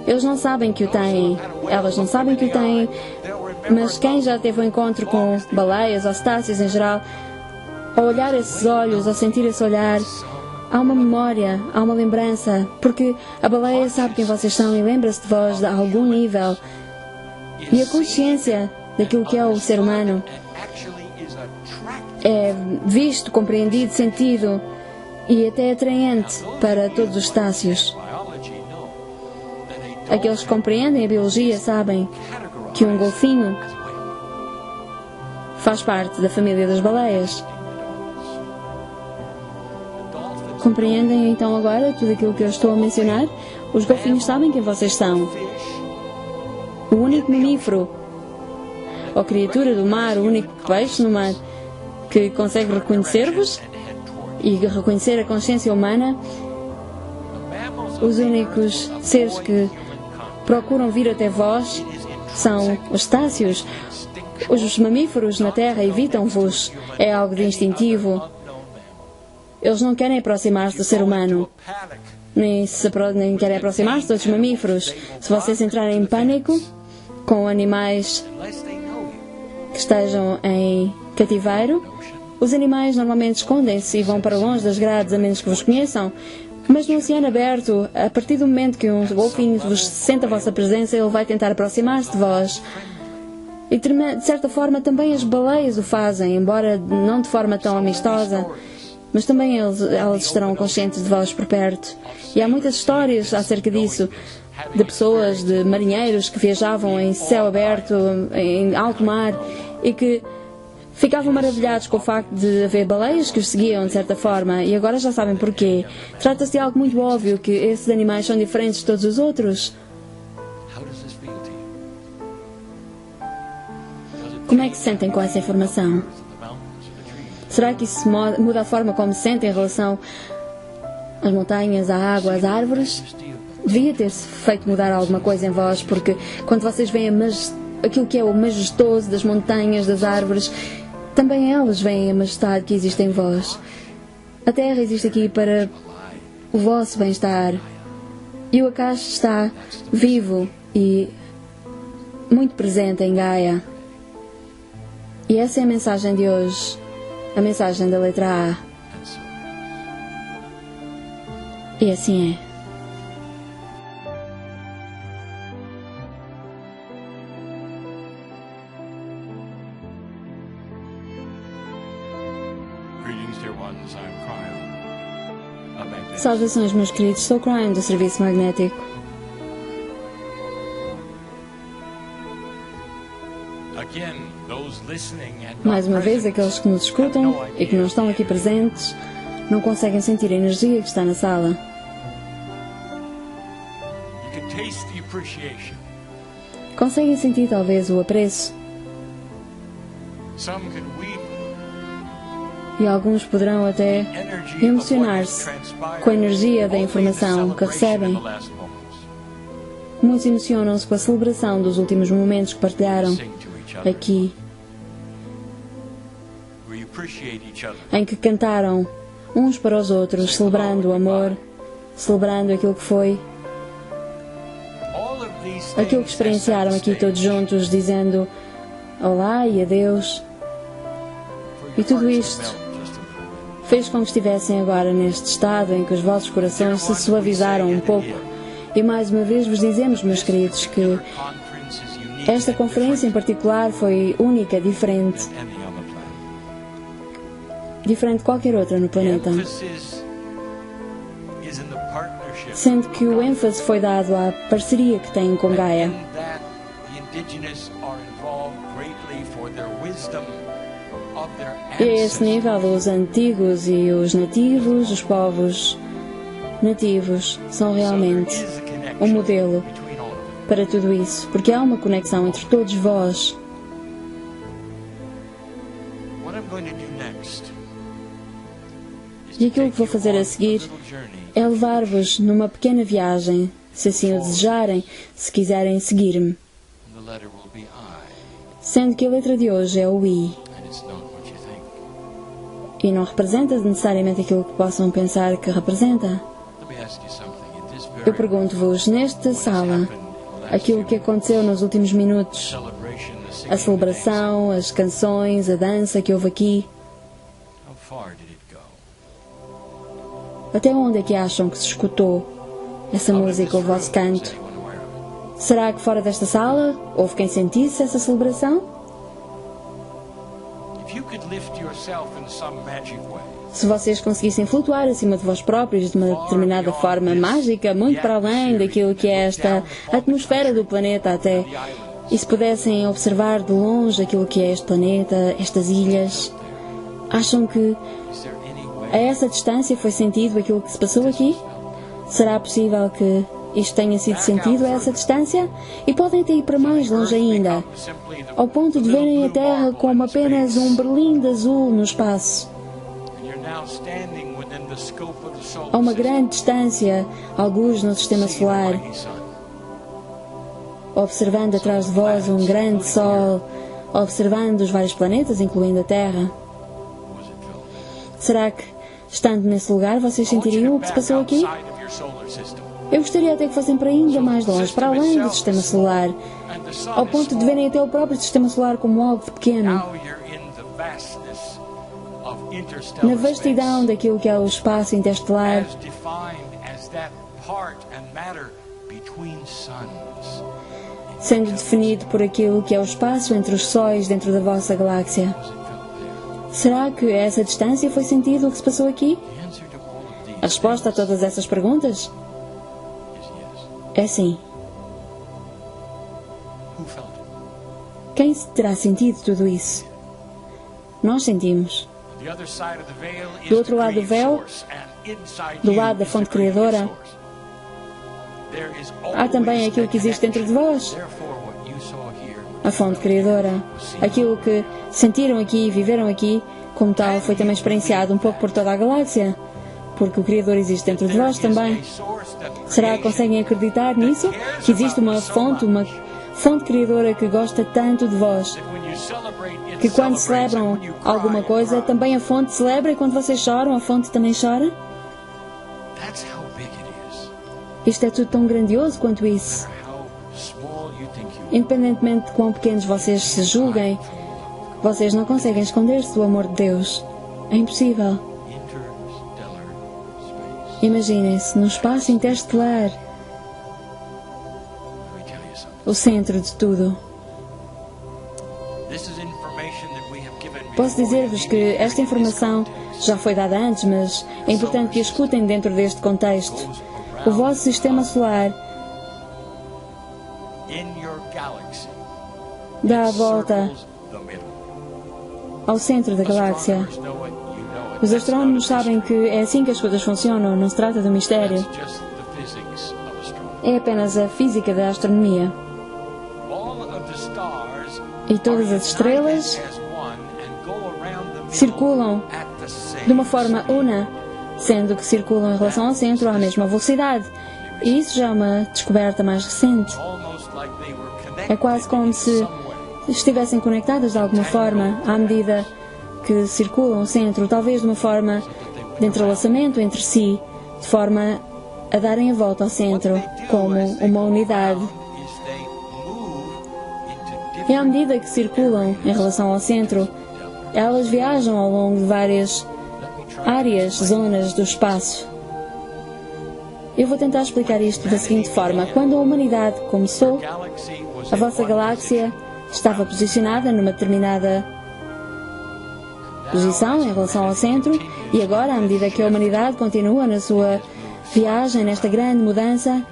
Eles não sabem que o têm, elas não sabem que o têm, mas quem já teve um encontro com baleias ou cetáceos em geral, ao olhar esses olhos, ao sentir esse olhar, há uma memória, há uma lembrança, porque a baleia sabe quem vocês são e lembra-se de vós a algum nível. E a consciência daquilo que é o ser humano é visto, compreendido, sentido e até atraente para todos os cetáceos. Aqueles que compreendem a biologia sabem que um golfinho faz parte da família das baleias. Compreendem então agora tudo aquilo que eu estou a mencionar? Os golfinhos sabem quem vocês são. O único mamífero, ou criatura do mar, o único peixe no mar que consegue reconhecer-vos e reconhecer a consciência humana, os únicos seres que procuram vir até vós são os cetáceos. Os mamíferos na Terra evitam-vos. É algo de instintivo. Eles não querem aproximar-se do ser humano, nem querem aproximar-se de outros mamíferos. Se vocês entrarem em pânico com animais que estejam em cativeiro, os animais normalmente escondem-se e vão para longe das grades, a menos que vos conheçam. Mas no oceano aberto, a partir do momento que um golfinho vos sente a vossa presença, ele vai tentar aproximar-se de vós. E de certa forma também as baleias o fazem, embora não de forma tão amistosa. Mas também elas estarão conscientes de vós por perto. E há muitas histórias acerca disso, de pessoas, de marinheiros que viajavam em céu aberto, em alto mar, e que ficavam maravilhados com o facto de haver baleias que os seguiam de certa forma, e agora já sabem porquê. Trata-se de algo muito óbvio, que esses animais são diferentes de todos os outros. Como é que se sentem com essa informação? Será que isso muda a forma como se sentem em relação às montanhas, à água, às árvores? Devia ter-se feito mudar alguma coisa em vós, porque quando vocês veem aquilo que é o majestoso das montanhas, das árvores, também elas veem a majestade que existe em vós. A Terra existe aqui para o vosso bem-estar. E o Akash está vivo e muito presente em Gaia. E essa é a mensagem de hoje. A mensagem da letra A. E assim é. Saudações, meus queridos. Sou Cryon, do Serviço Magnético. Mais uma vez, aqueles que nos escutam e que não estão aqui presentes não conseguem sentir a energia que está na sala. Conseguem sentir talvez o apreço. E alguns poderão até emocionar-se com a energia da informação que recebem. Muitos emocionam-se com a celebração dos últimos momentos que partilharam aqui, em que cantaram uns para os outros, celebrando o amor, celebrando aquilo que foi, aquilo que experienciaram aqui todos juntos, dizendo olá e adeus. E tudo isto fez com que estivessem agora neste estado em que os vossos corações se suavizaram um pouco. E mais uma vez vos dizemos, meus queridos, que esta conferência em particular foi única, diferente de qualquer outra no planeta.
is in the partnership.
sendo que o ênfase foi dado à parceria que têm com Gaia.
In that, the indigenous are involved greatly for their wisdom of their
E a esse
ancestors.
nível, os antigos e os nativos, os povos nativos, são realmente
So there is a connection
um modelo
between all of them.
para tudo isso, porque há uma conexão entre todos vós.
What I'm going to do next is
E
to
aquilo
take
que vou
you
fazer
on
a seguir
little journey
é levar-vos numa pequena viagem, se assim o desejarem, se quiserem seguir-me,
and the letter will be I,
sendo que a letra de hoje é o I,
and it's not what you think.
e não representa necessariamente aquilo que possam pensar que representa.
Let me ask you something. In this
Eu
very
pergunto-vos, nesta sala, aquilo que aconteceu nos últimos minutos,
celebration, the singing,
a celebração, as canções, a dança que houve aqui,
how far did it go?
até onde é que acham que se escutou essa
Out of
música,
this
o vosso
room, is
canto?
anyone aware of it?
Será que fora desta sala houve quem sentisse essa celebração?
If you could lift yourself in some magic way,
Se vocês conseguissem flutuar acima de vós próprios de uma determinada forma mágica, muito para além daquilo que é esta atmosfera do planeta até, e se pudessem observar de longe aquilo que é este planeta, estas ilhas, acham que
is there any way
a essa distância foi sentido aquilo que se passou aqui? Será possível que isto tenha sido sentido a essa distância? E podem até ir para mais longe ainda, ao ponto de verem a Terra como apenas um berlim de azul no espaço, a uma grande distância, alguns no sistema solar, observando atrás de vós um grande Sol, observando os vários planetas, incluindo a Terra. Será que, estando nesse lugar, vocês sentiriam o que se passou aqui? Eu gostaria até que fossem para ainda mais longe, para além do sistema solar, ao ponto de verem até o próprio sistema solar como algo pequeno, na vastidão daquilo que é o espaço interestelar, sendo definido por aquilo que é o espaço entre os sóis dentro da vossa galáxia. Será que a essa distância foi sentido o que se passou aqui? A resposta a todas essas perguntas é sim. Quem terá sentido tudo isso? Nós sentimos. Do outro lado do véu, do lado da fonte criadora, há também aquilo que existe dentro de vós, a fonte criadora. Aquilo que sentiram aqui e viveram aqui, como tal, foi também experienciado um pouco por toda a galáxia, porque o Criador existe dentro de vós também. Será que conseguem acreditar nisso? Que existe uma fonte criadora que gosta tanto de vós, que quando celebram alguma coisa, também a fonte celebra, e quando vocês choram, a fonte também chora? Isto é tudo tão grandioso quanto isso. Independentemente de quão pequenos vocês se julguem, vocês não conseguem esconder-se do amor de Deus. É impossível. Imaginem-se no espaço interestelar, o centro de tudo. Posso dizer-vos que esta informação já foi dada antes, mas é importante que a escutem dentro deste contexto. O vosso sistema solar dá a volta ao centro da galáxia. Os astrónomos sabem que é assim que as coisas funcionam, não se trata de um mistério. É apenas a física da astronomia. E todas as estrelas circulam de uma forma una, sendo que circulam em relação ao centro à mesma velocidade. E isso já é uma descoberta mais recente. É quase como se estivessem conectadas de alguma forma, à medida que circulam o centro, talvez de uma forma de entrelaçamento entre si, de forma a darem a volta ao centro, como uma unidade. E à medida que circulam em relação ao centro, elas viajam ao longo de várias áreas, zonas do espaço. Eu vou tentar explicar isto da seguinte forma. Quando a humanidade começou, a vossa galáxia estava posicionada numa determinada posição em relação ao centro, e agora, à medida que a humanidade continua na sua viagem nesta grande mudança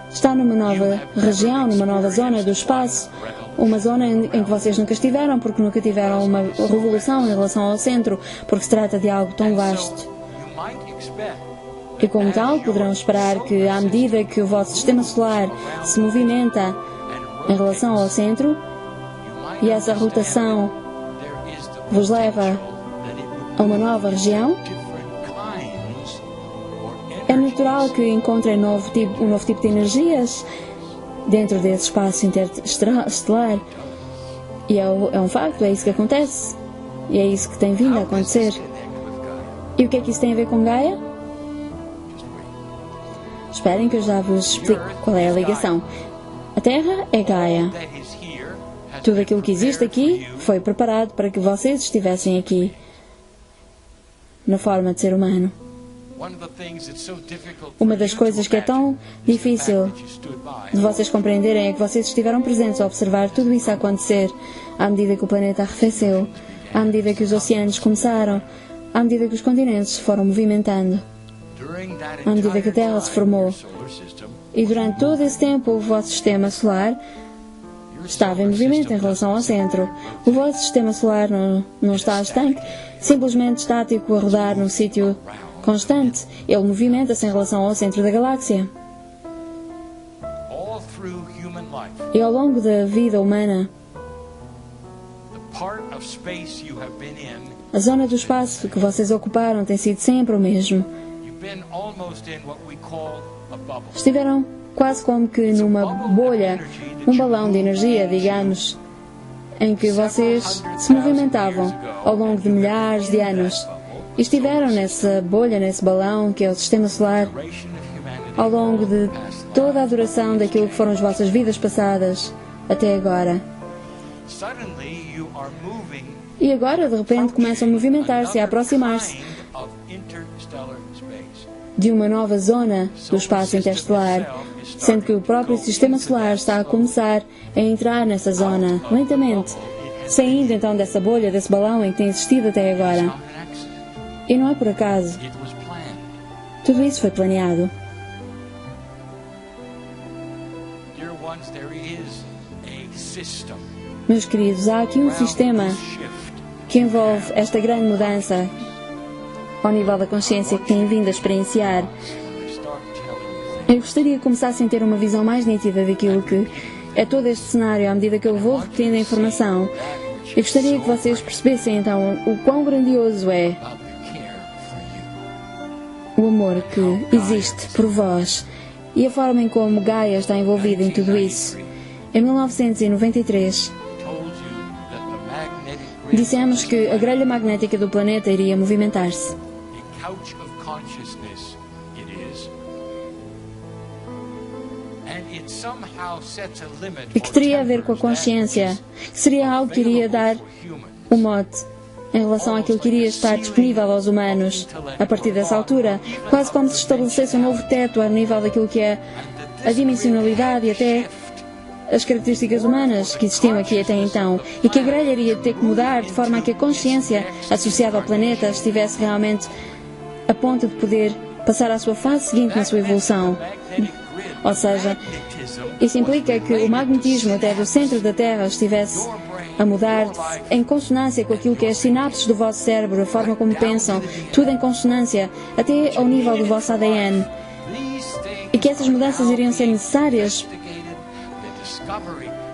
está numa nova região, numa nova zona do espaço, uma zona em que vocês nunca estiveram, porque nunca tiveram uma revolução em relação ao centro, porque se trata de algo tão vasto. E como tal, poderão esperar que, à medida que o vosso sistema solar se movimenta em relação ao centro, e essa rotação vos leva a uma nova região, é natural que encontrem um novo tipo de energias dentro desse espaço interestelar. E é um facto, é isso que acontece. E é isso que tem vindo a acontecer. E o que é que isso tem a ver com Gaia? Esperem que eu já vos explico qual é a ligação. A Terra é Gaia. Tudo aquilo que existe aqui foi preparado para que vocês estivessem aqui, na forma de ser humano. Uma das coisas que é tão difícil de vocês compreenderem é que vocês estiveram presentes a observar tudo isso a acontecer à medida que o planeta arrefeceu, à medida que os oceanos começaram, à medida que os continentes se foram movimentando, à medida que a Terra se formou. E durante todo esse tempo o vosso sistema solar estava em movimento em relação ao centro. O vosso sistema solar não está estanque, simplesmente estático a rodar num sítio constante. Ele movimenta-se em relação ao centro da galáxia. E ao longo da vida humana, a zona do espaço que vocês ocuparam tem sido sempre o mesmo. Estiveram quase como que numa bolha, um balão de energia, digamos, em que vocês se movimentavam ao longo de milhares de anos. E estiveram nessa bolha, nesse balão, que é o Sistema Solar, ao longo de toda a duração daquilo que foram as vossas vidas passadas até agora. E agora, de repente, começam a movimentar-se, a aproximar-se de uma nova zona do espaço interestelar, sendo que o próprio Sistema Solar está a começar a entrar nessa zona, lentamente, saindo então dessa bolha, desse balão em que tem existido até agora. E não é por acaso. Tudo isso foi planeado. Meus queridos, há aqui um sistema que envolve esta grande mudança ao nível da consciência que têm vindo a experienciar. Eu gostaria que começassem a ter uma visão mais nítida daquilo que é todo este cenário à medida que eu vou repetindo a informação. Eu gostaria que vocês percebessem então o quão grandioso é o amor que existe por vós e a forma em como Gaia está envolvida em tudo isso. Em 1993, dissemos que a grelha magnética do planeta iria movimentar-se. E que teria a ver com a consciência, que seria algo que iria dar o mote em relação àquilo que iria estar disponível aos humanos a partir dessa altura, quase como se estabelecesse um novo teto a nível daquilo que é a dimensionalidade e até as características humanas que existiam aqui até então, e que a grelha iria ter que mudar de forma a que a consciência associada ao planeta estivesse realmente a ponto de poder passar à sua fase seguinte na sua evolução. Ou seja, isso implica que o magnetismo até do centro da Terra estivesse a mudar em consonância com aquilo que é as sinapses do vosso cérebro, a forma como pensam, tudo em consonância, até ao nível do vosso ADN. E que essas mudanças iriam ser necessárias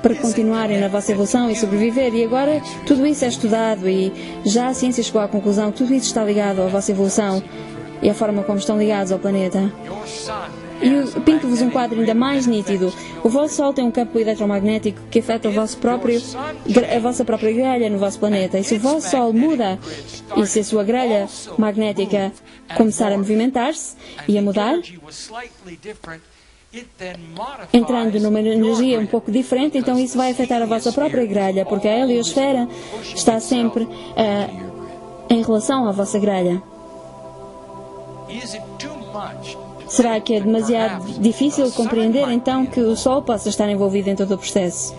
para continuarem na vossa evolução e sobreviver. E agora tudo isso é estudado e já a ciência chegou à conclusão que tudo isso está ligado à vossa evolução e à forma como estão ligados ao planeta. E eu pinto-vos um quadro ainda mais nítido. O vosso Sol tem um campo eletromagnético que afeta a vossa própria grelha no vosso planeta. E se o vosso Sol muda, e se a sua grelha magnética começar a movimentar-se e a mudar, entrando numa energia um pouco diferente, então isso vai afetar a vossa própria grelha, porque a heliosfera está sempre em relação à vossa grelha. Será que é demasiado difícil compreender, então, que o Sol possa estar envolvido em todo o processo?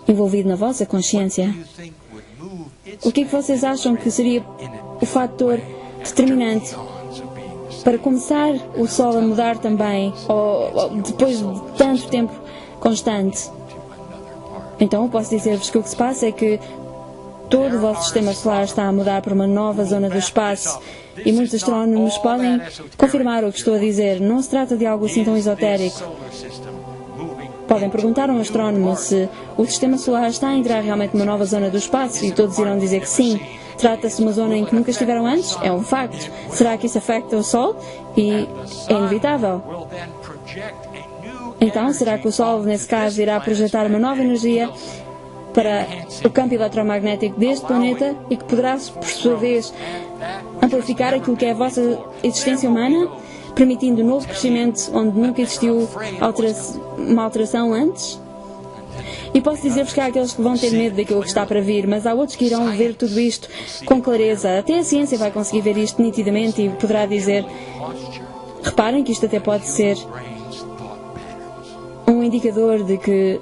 Envolvido na vossa consciência? O que é que vocês acham que seria o fator determinante para começar o Sol a mudar também, ou depois de tanto tempo constante. Então eu posso dizer-vos que o que se passa é que todo o vosso sistema solar está a mudar para uma nova zona do espaço e muitos astrónomos podem confirmar o que estou a dizer. Não se trata de algo assim tão esotérico. Podem perguntar a um astrónomo se o sistema solar está a entrar realmente numa nova zona do espaço e todos irão dizer que sim. Trata-se de uma zona em que nunca estiveram antes? É um facto. Será que isso afeta o Sol? E é inevitável. Então, será que o Sol, nesse caso, irá projetar uma nova energia para o campo eletromagnético deste planeta e que poderá, por sua vez, amplificar aquilo que é a vossa existência humana, permitindo um novo crescimento onde nunca existiu uma alteração antes? E posso dizer-vos que há aqueles que vão ter medo daquilo que está para vir, mas há outros que irão ver tudo isto com clareza. Até a ciência vai conseguir ver isto nitidamente e poderá dizer: reparem que isto até pode ser um indicador de que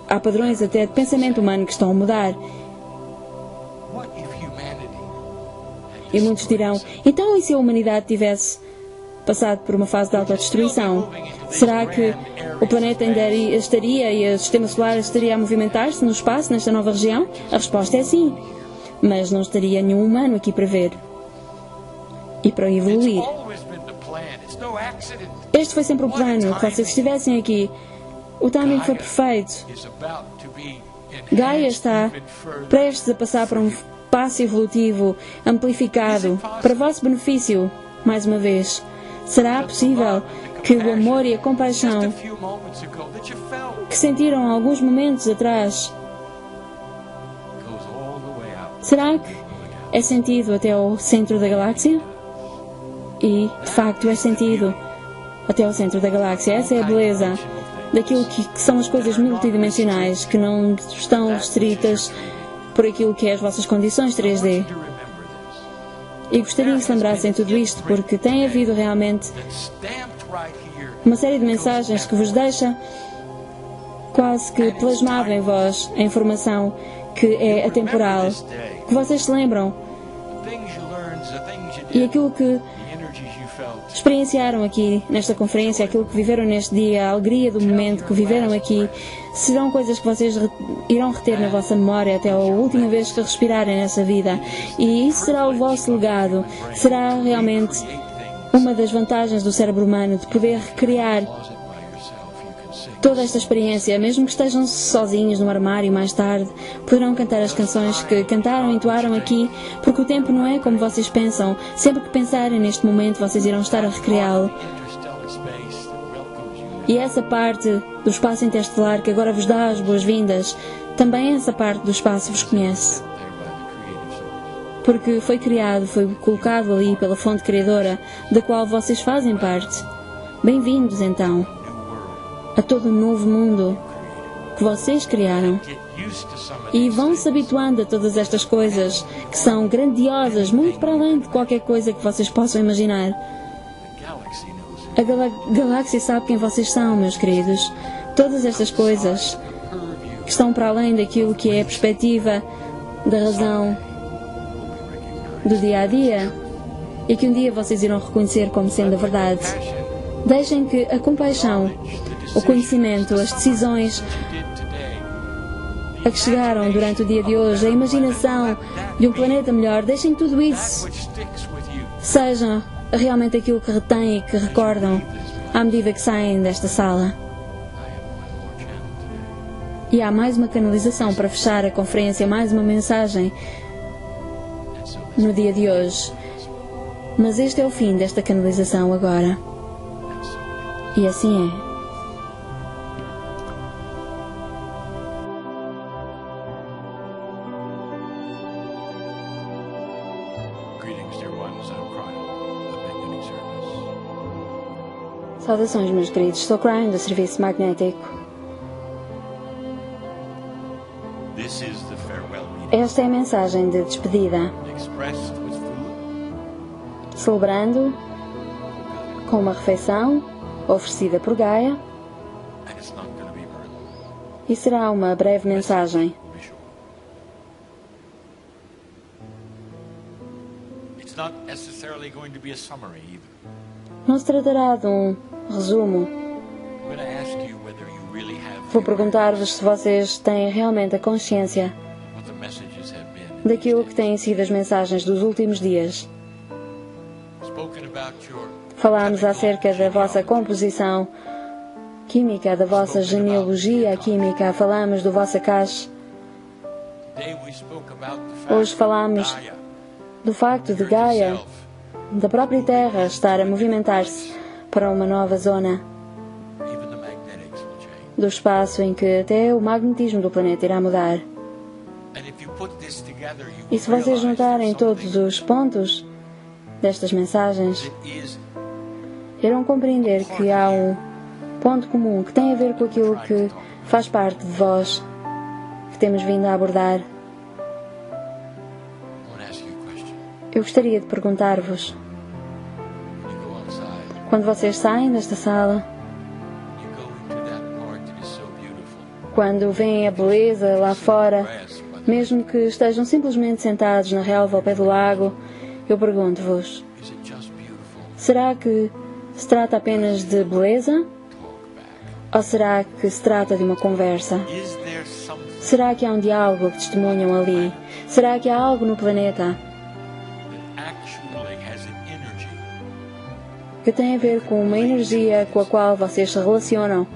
há padrões até de pensamento humano que estão a mudar. E muitos dirão: então e se a humanidade tivesse passado por uma fase de autodestruição? Será que o planeta ainda estaria e o sistema solar estaria a movimentar-se no espaço, nesta nova região? A resposta é sim. Mas não estaria nenhum humano aqui para ver e para evoluir. Este foi sempre o plano, que vocês estivessem aqui. O timing foi perfeito. Gaia está prestes a passar para um passo evolutivo amplificado para vosso benefício, mais uma vez. Será possível que o amor e a compaixão que sentiram alguns momentos atrás, será que é sentido até ao centro da galáxia? E, de facto, é sentido até ao centro da galáxia. Essa é a beleza daquilo que são as coisas multidimensionais, que não estão restritas por aquilo que é as vossas condições 3D. E gostaria que se lembrassem tudo isto, porque tem havido realmente uma série de mensagens que vos deixa quase que plasmado em vós a informação que é atemporal, que vocês se lembram, e aquilo que experienciaram aqui nesta conferência, aquilo que viveram neste dia, a alegria do momento que viveram aqui, serão coisas que vocês irão reter na vossa memória até a última vez que respirarem nessa vida. E isso será o vosso legado. Será realmente uma das vantagens do cérebro humano, de poder recriar toda esta experiência, mesmo que estejam sozinhos no armário mais tarde, poderão cantar as canções que cantaram e entoaram aqui, porque o tempo não é como vocês pensam. Sempre que pensarem neste momento, vocês irão estar a recriá-lo. E essa parte do espaço interestelar que agora vos dá as boas-vindas, também essa parte do espaço vos conhece. Porque foi criado, foi colocado ali pela fonte criadora, da qual vocês fazem parte. Bem-vindos, então, a todo o novo mundo que vocês criaram. E vão se habituando a todas estas coisas que são grandiosas, muito para além de qualquer coisa que vocês possam imaginar. A galáxia sabe quem vocês são, meus queridos. Todas estas coisas que estão para além daquilo que é a perspectiva da razão do dia a dia e que um dia vocês irão reconhecer como sendo a verdade. Deixem que a compaixão, o conhecimento, as decisões a que chegaram durante o dia de hoje, a imaginação de um planeta melhor, deixem tudo isso seja realmente aquilo que retêm e que recordam à medida que saem desta sala. E há mais uma canalização para fechar a conferência, mais uma mensagem no dia de hoje. Mas este é o fim desta canalização agora. E assim é. Saudações, meus queridos. Sou Cryon, do Serviço Magnético. Esta é a mensagem de despedida, celebrando com uma refeição oferecida por Gaia, e será uma breve mensagem.
not necessarily going to be a summary either.
Não se tratará de um resumo.
I'm going to ask you whether you really have
Vou perguntar-vos se vocês têm realmente a consciência
what the messages have been.
daquilo que têm sido as mensagens dos últimos dias.
Spoken about your
Falámos acerca da vossa composição química, da vossa genealogia química, falámos do vosso cache.
Today we spoke about the fact
Hoje falámos
that Gaia,
do facto de Gaia,
yourself,
da própria Terra, estar a movimentar-se para uma nova zona
even the magnetics will change.
do espaço em que até o magnetismo do planeta irá mudar.
And if you put this together, you
E se vocês
realize
juntarem
there's
todos
something
os pontos destas mensagens,
that is
irão compreender que há um ponto comum que tem a ver com aquilo que faz parte de vós, que temos vindo a abordar.
I want to ask you a question.
Eu gostaria de perguntar-vos,
When you go outside,
quando vocês saem desta sala,
you go into that part that is so beautiful.
quando veem a beleza lá fora,
Grass, but
mesmo que estejam simplesmente sentados na relva ao pé do lago, eu pergunto-vos,
is it just beautiful?
será que se trata apenas de beleza?
Talk back.
Ou será que se trata de uma conversa?
Is there something
Será que há um diálogo que testemunham ali? Será que há algo no planeta
that actually has an energy?
que tem a ver com uma energia com a qual vocês se relacionam,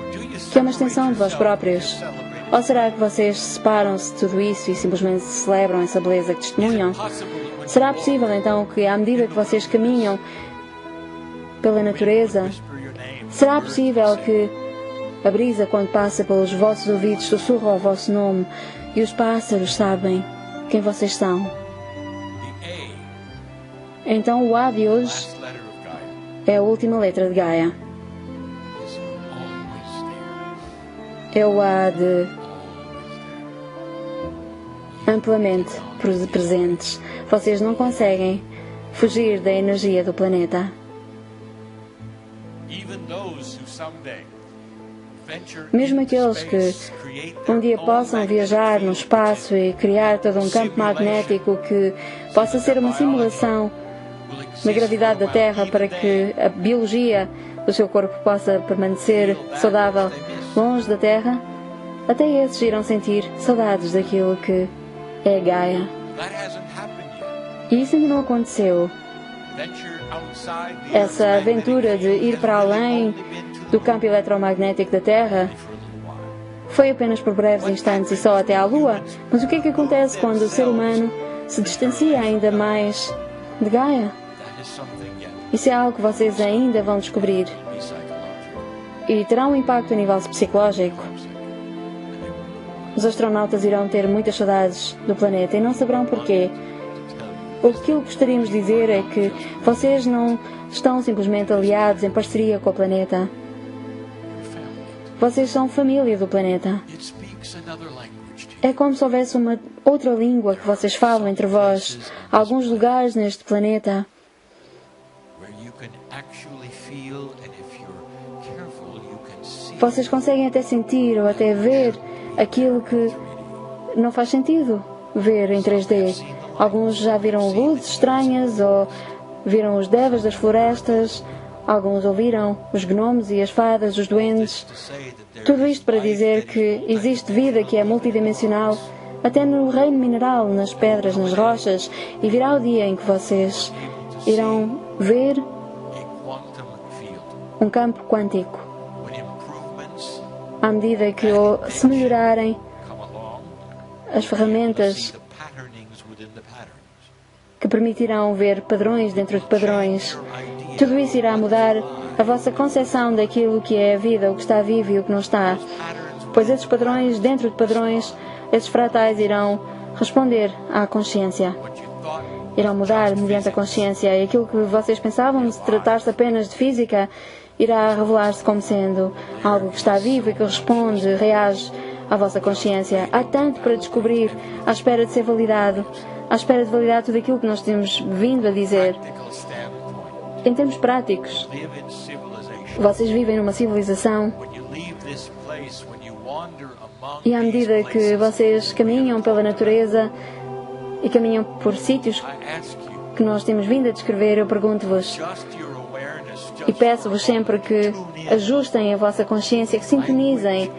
Or do you
que é uma extensão de vós
separate
próprios?
yourself and celebrate?
Ou será que vocês separam-se de tudo isso e simplesmente celebram essa beleza que
Is
testemunham?
it possible that when
Será
you
possível
walk,
então que, à medida que vocês caminham pela natureza,
whisper your name,
será
birds
possível
will sing?
que a brisa, quando passa pelos vossos ouvidos, sussurra o vosso nome e os pássaros sabem quem vocês são?
The
Então o A de
A,
hoje
last letter of Gaia,
é a última letra de Gaia.
is always there.
É o A de
Always there.
amplamente presentes. Vocês não conseguem fugir da energia do planeta.
Even those who someday venture
Mesmo
into
aqueles
space,
que
create
um
their
dia
own
possam
magnetic
viajar no
field,
espaço e criar todo um campo magnético que possa ser uma simulação
will exist
da gravidade
for
da
a while.
Terra
Even
para
they
que a biologia do seu corpo possa permanecer saudável longe da Terra, até esses irão sentir saudades daquilo que é Gaia.
that hasn't happened yet.
E isso ainda não aconteceu.
Venture outside the
Essa
Earth's
aventura
magnetic
de
field
ir
has
para
really
além
only been to
do
the
campo eletromagnético da Terra
moon for a little while.
foi apenas por breves instantes e só até à Lua. Mas o que é que acontece quando o ser humano se distancia ainda mais de Gaia?
That is something yet
Isso é algo que vocês ainda vão descobrir
to be psychological.
e terá um impacto a nível psicológico. Os astronautas irão ter muitas saudades do planeta e não saberão porquê. O que eu gostaríamos de dizer é que vocês não estão simplesmente aliados em parceria com o planeta.
Your family.
Vocês são família do planeta.
It speaks another language to you.
É como se houvesse uma outra língua que vocês falam entre vós. Há alguns lugares neste planeta
Where you can actually feel, and if you're careful, you can see.
vocês conseguem até sentir ou até ver aquilo que não faz sentido ver em 3D. Alguns já viram luzes estranhas ou viram os devas das florestas. Alguns ouviram os gnomos e as fadas, os duendes.
To say that there
Tudo
is
isto para
life
dizer
that
que
is
existe vida que é multidimensional, até no reino mineral, nas pedras, nas rochas, e virá o dia em que vocês irão ver
a quantum field.
um campo quântico.
When improvements
À medida que se melhorarem
come along,
as
see
ferramentas
the patternings within the patterns.
que permitirão ver padrões dentro de padrões, tudo isso irá mudar a vossa concepção daquilo que é a vida, o que está vivo e o que não está.
Patterns
Pois esses padrões, dentro de padrões, esses fratais irão responder à consciência.
what you thought
Irão mudar mediante a consciência e aquilo que vocês pensavam se tratar-se apenas de física irá revelar-se como sendo algo que está vivo e que responde, reage à vossa consciência. Há tanto para descobrir à espera de ser validado, à espera de validar tudo aquilo que nós temos vindo a dizer.
practical standpoint.
Em termos práticos,
Live in civilization.
vocês vivem numa civilização
When you leave this place, when you wander among
e à medida
these
que
places,
vocês caminham pela natureza, e caminham por sítios
I ask you,
que nós temos vindo a descrever, eu pergunto-vos
just your awareness,
e
just
peço-vos sempre que ajustem a vossa consciência, que sintonizem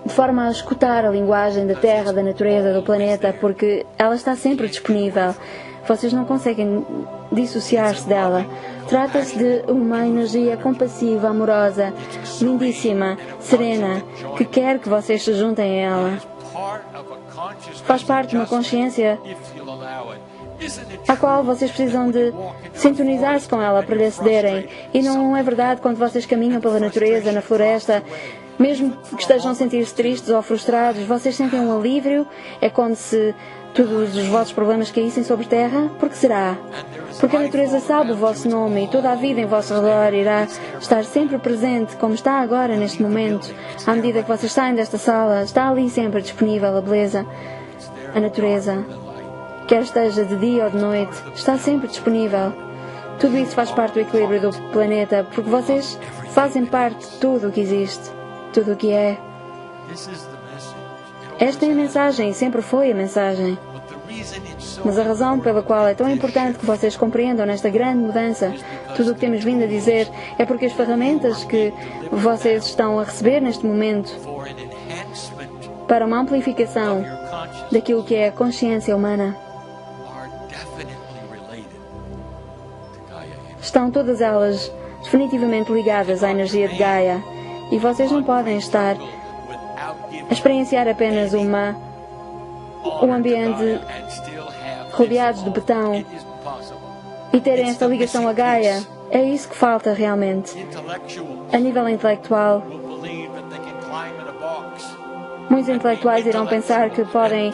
de forma a escutar a linguagem da Terra, da natureza, do planeta, porque ela está sempre disponível. Vocês não conseguem dissociar-se dela. Trata-se de uma energia compassiva, amorosa, lindíssima, serena, que quer que vocês se juntem a ela.
part of a consciousness
Faz parte de uma consciência
if you'll allow it. Isn't it
à qual vocês precisam de sintonizar-se com ela para lhe acederem. E não é verdade quando vocês caminham pela natureza, na floresta, mesmo que estejam a sentir-se tristes ou frustrados, vocês sentem um alívio? É como se todos os vossos problemas caíssem sobre terra? Por que será? Porque a natureza sabe o vosso nome e toda a vida em vosso redor irá estar sempre presente, como está agora neste momento. À medida que vocês saem desta sala, está ali sempre disponível a beleza, a natureza. Quer esteja de dia ou de noite, está sempre disponível. Tudo isso faz parte do equilíbrio do planeta, porque vocês fazem parte de tudo o que existe, tudo o que é.
This is the message.
Esta é a mensagem e sempre foi a mensagem.
But the reason it's so
Mas a razão pela qual é tão importante que vocês compreendam nesta grande mudança, tudo o que temos vindo a dizer, é porque as ferramentas que vocês estão a receber neste momento
for an enhancement
para uma amplificação
of your consciousness
daquilo que é a consciência humana,
are definitely related to Gaia energy.
estão todas elas definitivamente ligadas à energia de Gaia. E vocês não podem estar
Without giving
a experienciar apenas um ambiente
and still have
rodeados de betão
it isn't possible.
e terem esta ligação a Gaia. É isso que falta realmente.
Intellectuals
A nível intelectual,
will believe that they can climb in a box.
muitos intelectuais irão pensar que podem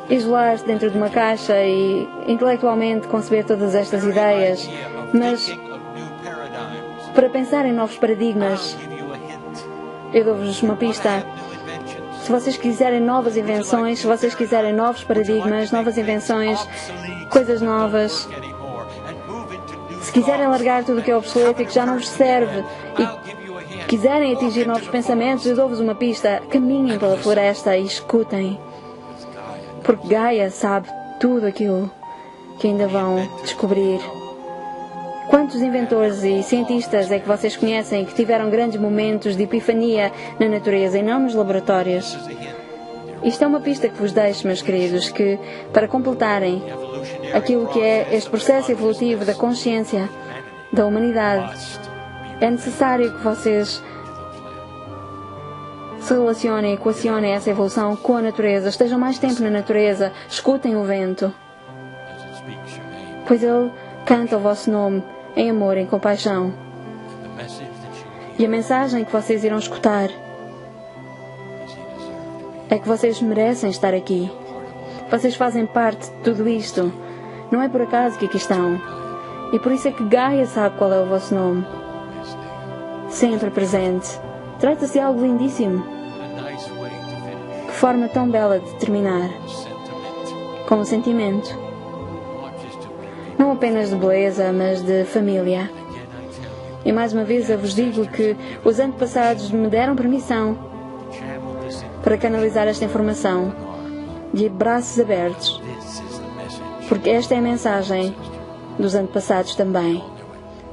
isolar-se dentro de uma caixa e intelectualmente conceber todas estas ideias. Mas
Thinking of new paradigms.
para pensar em novos paradigmas,
I'll give you a hint.
eu dou-vos uma pista.
New inventions.
Se vocês quiserem novas invenções, se vocês quiserem novos paradigmas, novas invenções, coisas novas,
Anymore and move into new
se quiserem largar tudo o que é obsoleto e que já não vos serve
I'll give you a hint.
e quiserem atingir novos pensamentos, eu dou-vos uma pista. Caminhem pela floresta e escutem, porque Gaia sabe tudo aquilo que ainda vão descobrir. Quantos inventores e cientistas é que vocês conhecem que tiveram grandes momentos de epifania na natureza e não nos laboratórios? Isto é uma pista que vos deixo, meus queridos, que para completarem aquilo que é este processo evolutivo da consciência da humanidade, é necessário que vocês se relacionem, equacionem essa evolução com a natureza, estejam mais tempo na natureza, escutem o vento,
As it speaks your name.
pois ele canta o vosso nome em amor, em compaixão.
The message that you hear
E a mensagem que vocês irão escutar
is you deserve to be
é que vocês merecem estar aqui.
part of all
Vocês fazem parte de tudo isto. Não é por acaso que aqui estão. E por isso é que Gaia sabe qual é o vosso nome.
this day.
Sempre presente. Trata-se de algo lindíssimo.
A nice way to finish.
Que forma tão bela de terminar.
Sentiment.
Com um sentimento.
Not just to be.
Não apenas de beleza, mas de família.
Again, I tell you,
E mais uma vez eu vos digo que os antepassados me deram permissão
to channel this in
para canalizar esta informação de braços abertos.
this is the message.
Porque esta é a mensagem dos antepassados também.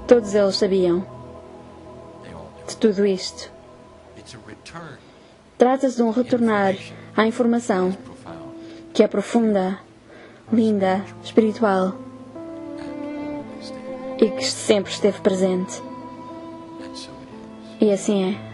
Todos eles sabiam
They all knew.
de tudo isto.
It's a return.
Trata-se de um retornar à informação
Profound.
que é profunda, linda, espiritual
And always there.
e que sempre esteve presente.
And so it is.
E assim é.